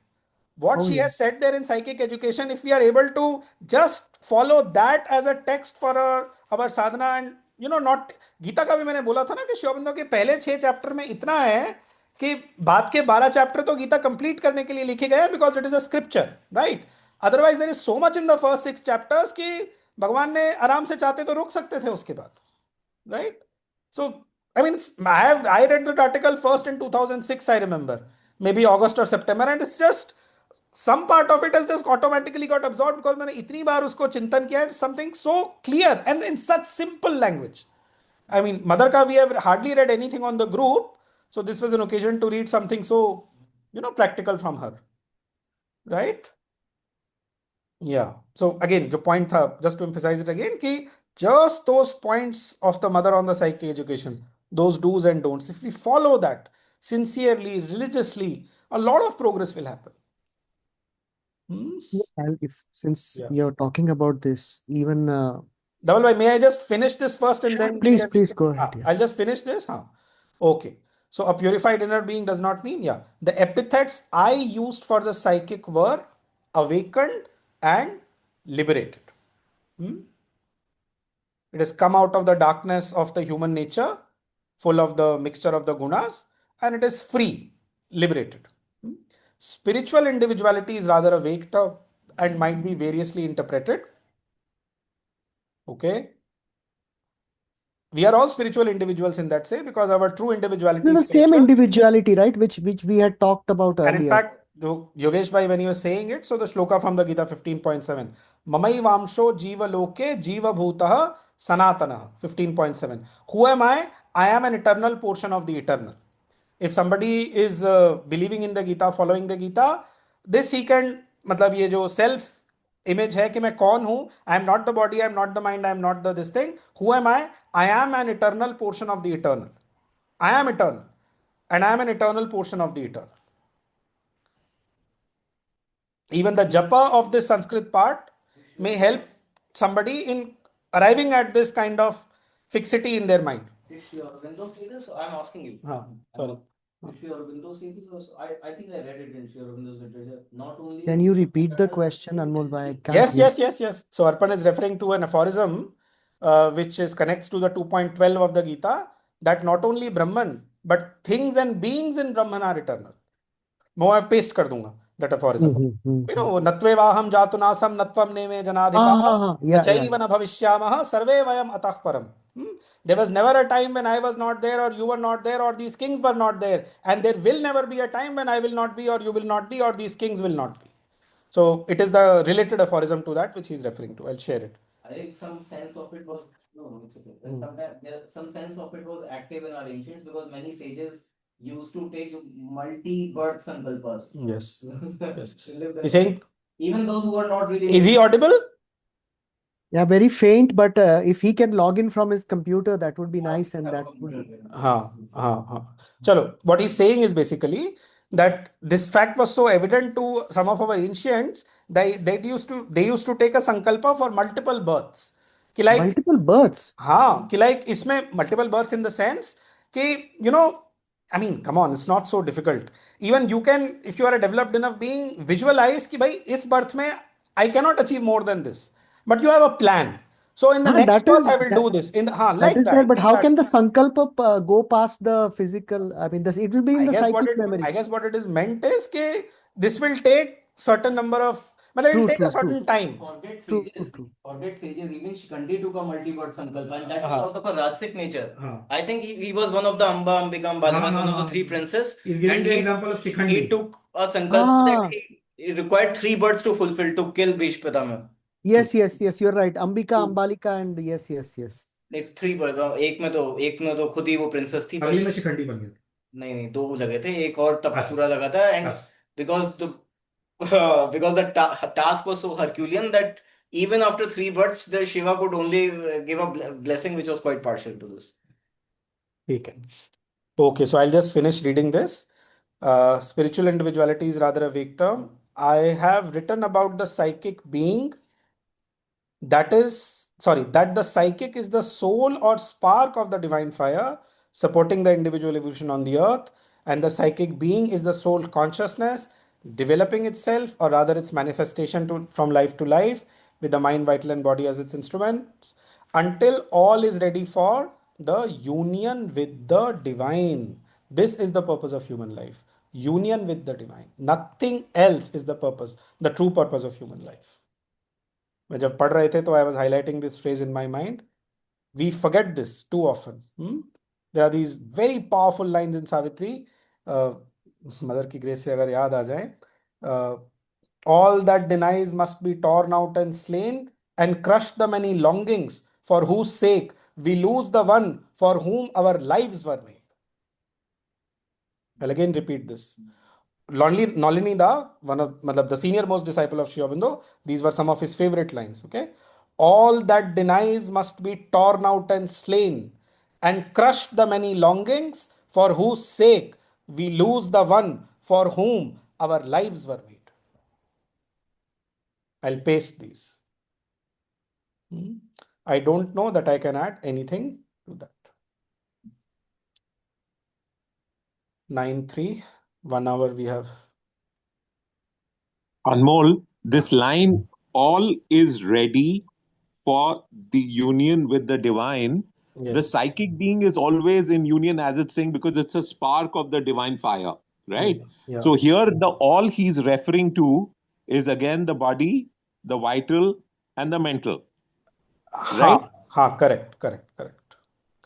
What Oh, she yeah. has said there in psychic education, if we are able to just follow that as a text for our sadhana, and not Gita का भी मैंने बोला था ना कि श्री अरबिंदो के पहले 6 chapter में इतना है कि बाद के 12 चैप्टर तो गीता कंप्लीट करने के लिए लिखे गए हैं because it is a scripture, right? Otherwise there is so much in the first 6 chapters कि भगवान ने आराम से चाहते तो रुक सकते थे उसके बाद, right? So I mean, I read that article first in 2006, I remember, maybe August or September, and it's just some part of it has just automatically got absorbed because मैंने इतनी बार उसको चिंतन किया. It's something so clear and in such simple language. I mean, Mother ka we have hardly read anything on the group, so this was an occasion to read something so practical from her, right? Yeah. So again, the point tha, just to emphasize it again, कि just those points of the mother on the psyche education, those do's and don'ts, if we follow that sincerely, religiously, a lot of progress will happen. Since Yeah. you're talking about this, even Dhaval bhai, may I just finish this first and then we please go ahead. Yeah. I'll just finish this. Okay. So a purified inner being does not mean, the epithets I used for the psychic were awakened and liberated. It has come out of the darkness of the human nature, full of the mixture of the gunas, and it is free, liberated. Spiritual individuality is rather a vague term and might be variously interpreted. Okay. We are all spiritual individuals in that say, because our true individuality It's is the same spiritual. individuality, right? Which we had talked about And in earlier. fact, Yogesh bhai, when he was saying it, so the shloka from the Gita 15.7, Mamai Vamsho Jiva Loke Jiva Bhutah Sanatana 15.7. Who am I? I am an eternal portion of the eternal. If somebody is believing in the Gita, following the Gita, this he can, मतलब ये जो self image है कि मैं कौन हूँ, I am not the body, I am not the mind, I am not the this thing. Who am I? I am an eternal portion of the eternal. I am eternal. And I am an eternal portion of the eternal. Even the japa of this Sanskrit part may help somebody in arriving at this kind of fixity in their mind. Did Sri Aurobindo say this? I'm asking you. Sorry. Did Sri Aurobindo say this? I think I read it in Sri Aurobindo's literature. Not only. Can you repeat the question, Anmol bhai? I can't Yes, hear. yes. So Arpan is referring to an aphorism which connects to the 2.12 of the Gita, that not only Brahman, but things and beings in Brahman are eternal. मैं वहाँ paste कर दूंगा that aphorism. You know, नत्वेवाहम जातुनासम नत्वम नेमे जनाधिपः नचैव न भविष्यामः सर्वे वयम अतः परम. There was never a time when I was not there, or you were not there, or these kings were not there, and there will never be a time when I will not be, or you will not be, or these kings will not be. So it is the related aphorism to that which he is referring to. I'll share it. I think some sense of it was it's okay. Some sense of it was active in our ancients, because many sages used to take multi-birth sankalpas. Yes. He's saying, even those who were not really. Is he audible? Yeah, very faint, but if he can log in from his computer, that would be nice, and that would. Chalo, what he's saying is basically that this fact was so evident to some of our ancients that they used to take a sankalpa for multiple births. कि like, multiple births? कि like इसमें multiple births in the sense कि I mean, come on, it's not so difficult. Even you can, if you are a developed enough being, visualize कि भाई इस birth में I cannot achieve more than this. But you have a plan. So in the next birth, I will do this. In the, like that is that. There, but how can the sankalpa go past the physical? I mean, it will be in the psychic memory. I guess what it is meant is that this will take certain number of, it will take a certain time. Forget sages. Even Shikhandi took a multi-birth sankalpa, and that is out of a Rajasic nature. I think he was one of the Amba, Ambika, Ambala, one of the three princes. He's giving the example of Shikhandi. He took a sankalpa that he required 3 births to fulfill, to kill Bhishma. Yes, you're right. Ambika, Ambalika, and yes. Like 3 births. एक में तो खुद ही वो princess थी. अगले में शिखंडी बन गया. नहीं 2 लगे थे, एक और तपचूरा लगा था, and because the because the task was so Herculean that even after 3 births, the Shiva could only give a blessing which was quite partial to this. Okay. Okay, so I'll just finish reading this. Spiritual individuality is rather a vague term. I have written about the psychic being that the psychic is the soul or spark of the divine fire supporting the individual evolution on the earth, and the psychic being is the soul consciousness developing itself, or rather its manifestation from life to life, with the mind, vital, and body as its instruments, until all is ready for the union with the divine. This is the purpose of human life. Union with the divine. Nothing else is the purpose, the true purpose of human life. मैं जब पढ़ रहे थे तो I was highlighting this phrase in my mind. We forget this too often. There are these very powerful lines in Savitri. Mother की grace से अगर याद आ जाए, all that denies must be torn out and slain, and crush the many longings for whose sake we lose the one for whom our lives were made. I'll again repeat this. Nalini Da, the senior most disciple of Sri Aurobindo, these were some of his favorite lines. Okay, all that denies must be torn out and slain, and crush the many longings for whose sake we lose the one for whom our lives were made. I'll paste these. I don't know that I can add anything to that. 9:03, 1 hour we have. Anmol, this line, all is ready for the union with the divine. The Yes. psychic being is always in union, as it's saying, because it's a spark of the divine fire, right? Yeah. So here, the all he's referring to is again the body, the vital, and the mental, right? Correct.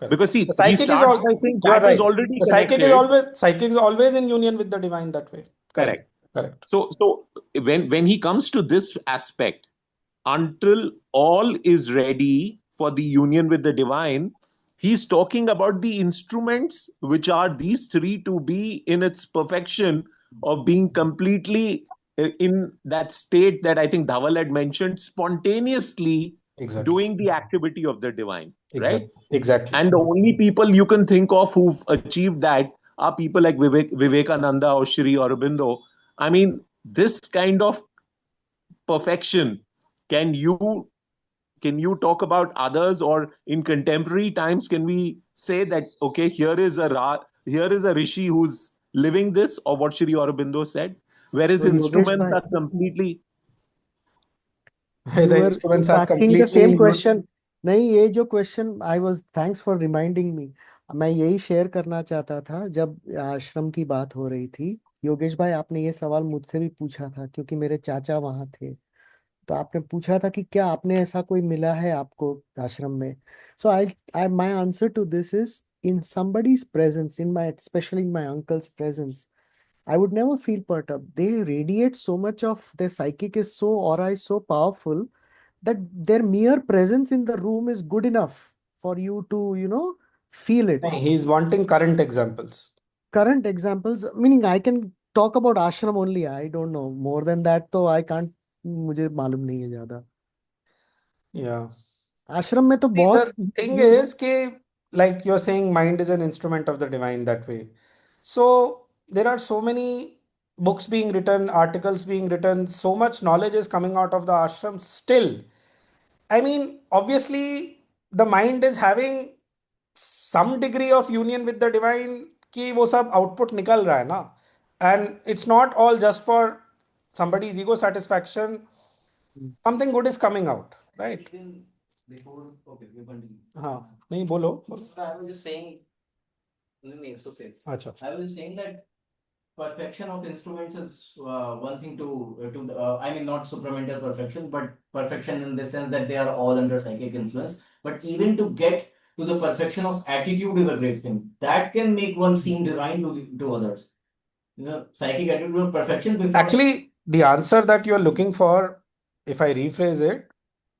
Because see, The he psychic is starts all, by saying you are that is right. already The psychic is connected. always in union with the divine that way. Correct. Correct. So when he comes to this aspect, until all is ready for the union with the divine, he's talking about the instruments which are these three to be in its perfection of being completely in that state that I think Dhaval had mentioned, spontaneously Exactly. doing the activity of the divine, right? Exactly. And the only people you can think of who've achieved that are people like Vivekananda or Sri Aurobindo. I mean, this kind of perfection, can you talk about others, or in contemporary times can we say that okay, here is a rishi who's living this, or what Sri Aurobindo said, whereas So Yogesh instruments bhai, are completely you The were instruments just are asking the completely same in question. नहीं, ये जो question I was, thanks for reminding me, मैं यही share करना चाहता था। जब आश्रम की बात हो रही थी, योगेश भाई, आपने ये सवाल मुझसे भी पूछा था क्योंकि मेरे चाचा वहां थे। तो आपने पूछा था कि क्या आपने ऐसा कोई मिला है आपको आश्रम में। So I my answer to this is, in somebody's presence, in my, especially in my uncle's presence, I would never feel perturbed. They radiate so much of their psychic is so, aura is so powerful that their mere presence in the room is good enough for you to, feel it. He's wanting current examples. Current examples, meaning I can talk about ashram only. I don't know more than that, तो I can't, मुझे मालूम नहीं है ज्यादा। Yeah. आश्रम में तो See, बहुत the thing is कि, like you're saying, mind is an instrument of the divine that way. So there are so many books being written, articles being written, so much knowledge is coming out of the ashram still. I mean, obviously, the mind is having some degree of union with the divine, कि वो सब output निकल रहा है ना, and it's not all just for somebody's ego satisfaction. Something good is coming out, right? Even before, okay, we continue. हाँ, नहीं बोलो। I was just saying, no, it's okay. अच्छा, I was saying that perfection of instruments is one thing to I mean, not supramental perfection, but perfection in the sense that they are all under psychic influence. But even to get to the perfection of attitude is a great thing. That can make one seem divine to others. Psychic attitude of perfection before. Actually, the answer that you're looking for, if I rephrase it,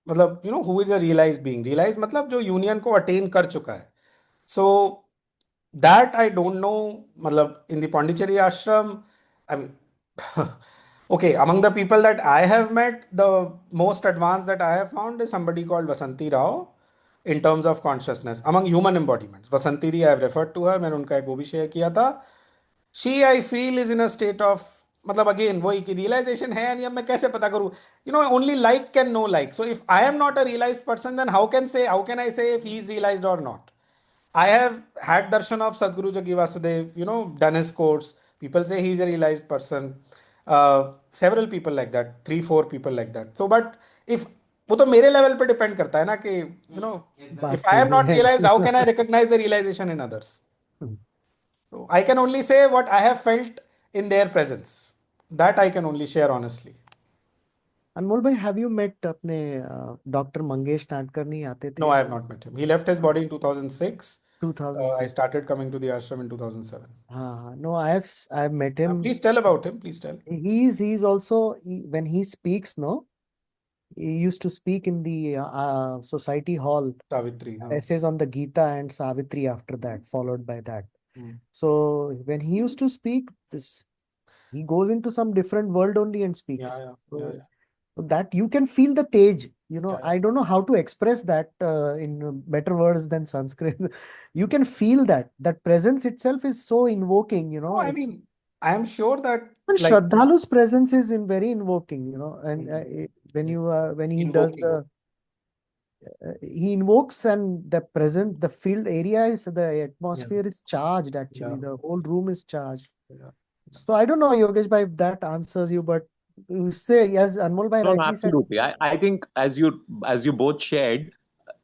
मतलब who is a realized being? Realized मतलब जो union को attain कर चुका है. So that I don't know. मतलब in the Pondicherry ashram, I mean, Okay, among the people that I have met, the most advanced that I have found is somebody called Vasanti Rao in terms of consciousness among human embodiments. Vasanti Di, I have referred to her, मैंने उनका एक वो भी share किया था. She, I feel, is in a state of, मतलब again वही कि realization है नहीं, अब मैं कैसे पता करूँ? You know, only like can know like. So if I am not a realized person, then how can I say if he is realized or not? I have had darshan of Sadhguru Jaggi Vasudev, you know, done his course. People say he's a realized person. Several people like that, 3, 4 people like that. So, but if वो तो मेरे level पे depend करता है ना कि you know, बात if I am सही not है. realized, how can I recognize the realization in others? So I can only say what I have felt in their presence. That I can only share honestly. अनमोल भाई, have you met अपने doctor Mangesh Nadkar नहीं आते No, थे I have not met him. He left his body in 2006. I 2006? started coming to the ashram in 2007. हाँ, no, I've met him. Please tell about him. Please tell. He's also when he speaks, no, he used to speak in the society hall, Savitri. essays on the Gita and Savitri after that, followed by that. So when he used to speak, he goes into some different world only and speaks. So that you can feel the tej, you know. I don't know how to express that in better words than Sanskrit. You can feel that presence itself is so invoking, you know. No, I mean, I am sure that And like Shraddhalu's presence is very invoking, you know. And when he does invoking. he invokes, and the field area is, the atmosphere is charged actually. The whole room is charged. So I don't know, Yogesh bhai, if that answers you, but you say, as Anmol bhai No, rightly said, absolutely. I think as you both shared,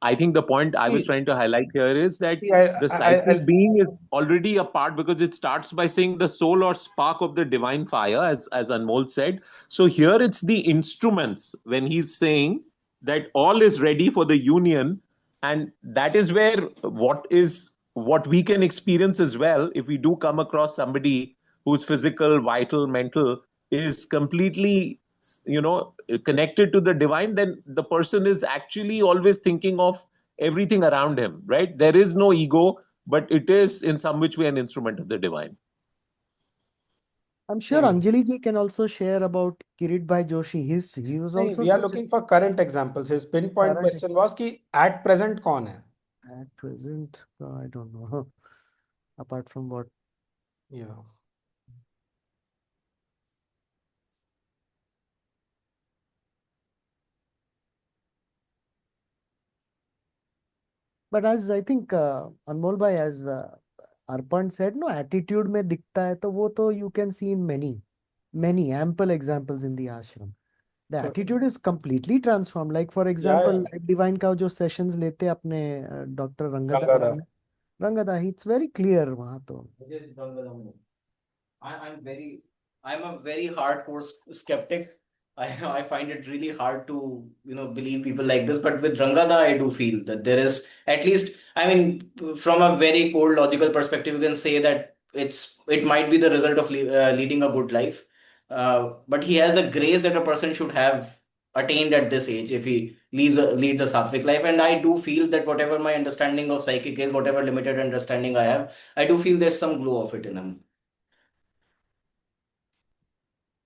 I think the point I was See, trying to highlight here is that see, the psychic being is already a part, because it starts by saying the soul or spark of the divine fire, as Anmol said. So here it's the instruments when he's saying that all is ready for the union, and that is where what we can experience as well if we do come across somebody whose physical, vital, mental is completely, you know, connected to the divine. Then the person is actually always thinking of everything around him, right? There is no ego, but it is in some which way an instrument of the divine. I'm sure Anjali ji can also share about Kirit Bhai Joshi. He was also we are such looking for current examples. His pinpoint current question was कि at present कौन है? at present. I don't know. Apart from what? Yeah. But as I think Anmol bhai, as Arpan said, no, attitude में दिखता है, तो वो तो you can see in many ample examples in the ashram. The So- attitude is completely transformed. Like for example, Divine का जो sessions लेते हैं अपने Dr. Rangada. Rangada, it's very clear वहाँ तो. I'm a very hardcore skeptic. I find it really hard to, you know, believe people like this. But with Rangada, I do feel that there is at least, I mean, from a very cold logical perspective, you can say that it might be the result of leading a good life. But he has the grace that a person should have attained at this age if he leads a sattvic life. And I do feel that whatever my understanding of psychic is, whatever limited understanding I have, I do feel there's some glow of it in him.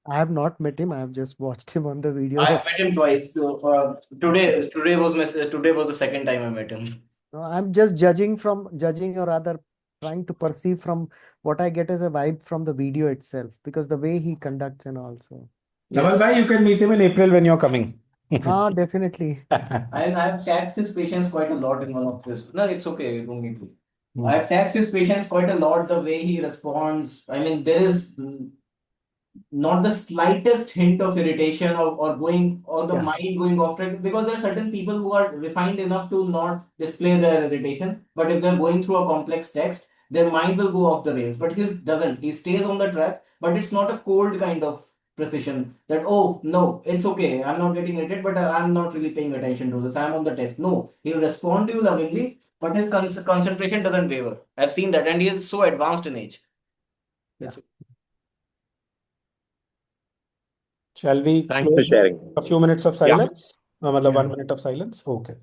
I have not met him. I have just watched him on the video. I met him twice. Today was the second time I met him. No, I'm just judging or rather trying to perceive from what I get as a vibe from the video itself, because the way he conducts and also. Naval bhai, you can meet him in April when you're coming. Definitely. I've taxed his patience quite a lot in one of this. No, it's okay. You don't need to. I've taxed his patience quite a lot, the way he responds. I mean, there is not the slightest hint of irritation or the mind going off track, because there are certain people who are refined enough to not display their irritation, but if they're going through a complex text, their mind will go off the rails. But his doesn't. He stays on the track, but it's not a cold kind of precision that, oh no, it's okay, I'm not getting irritated, but I'm not really paying attention to this, I'm on the text. No, he'll respond to you lovingly, but his concentration doesn't waver. I've seen that, and he is so advanced in age. Shall we Thanks for close with sharing. a few minutes of silence? मतलब 1 minute of silence. Okay.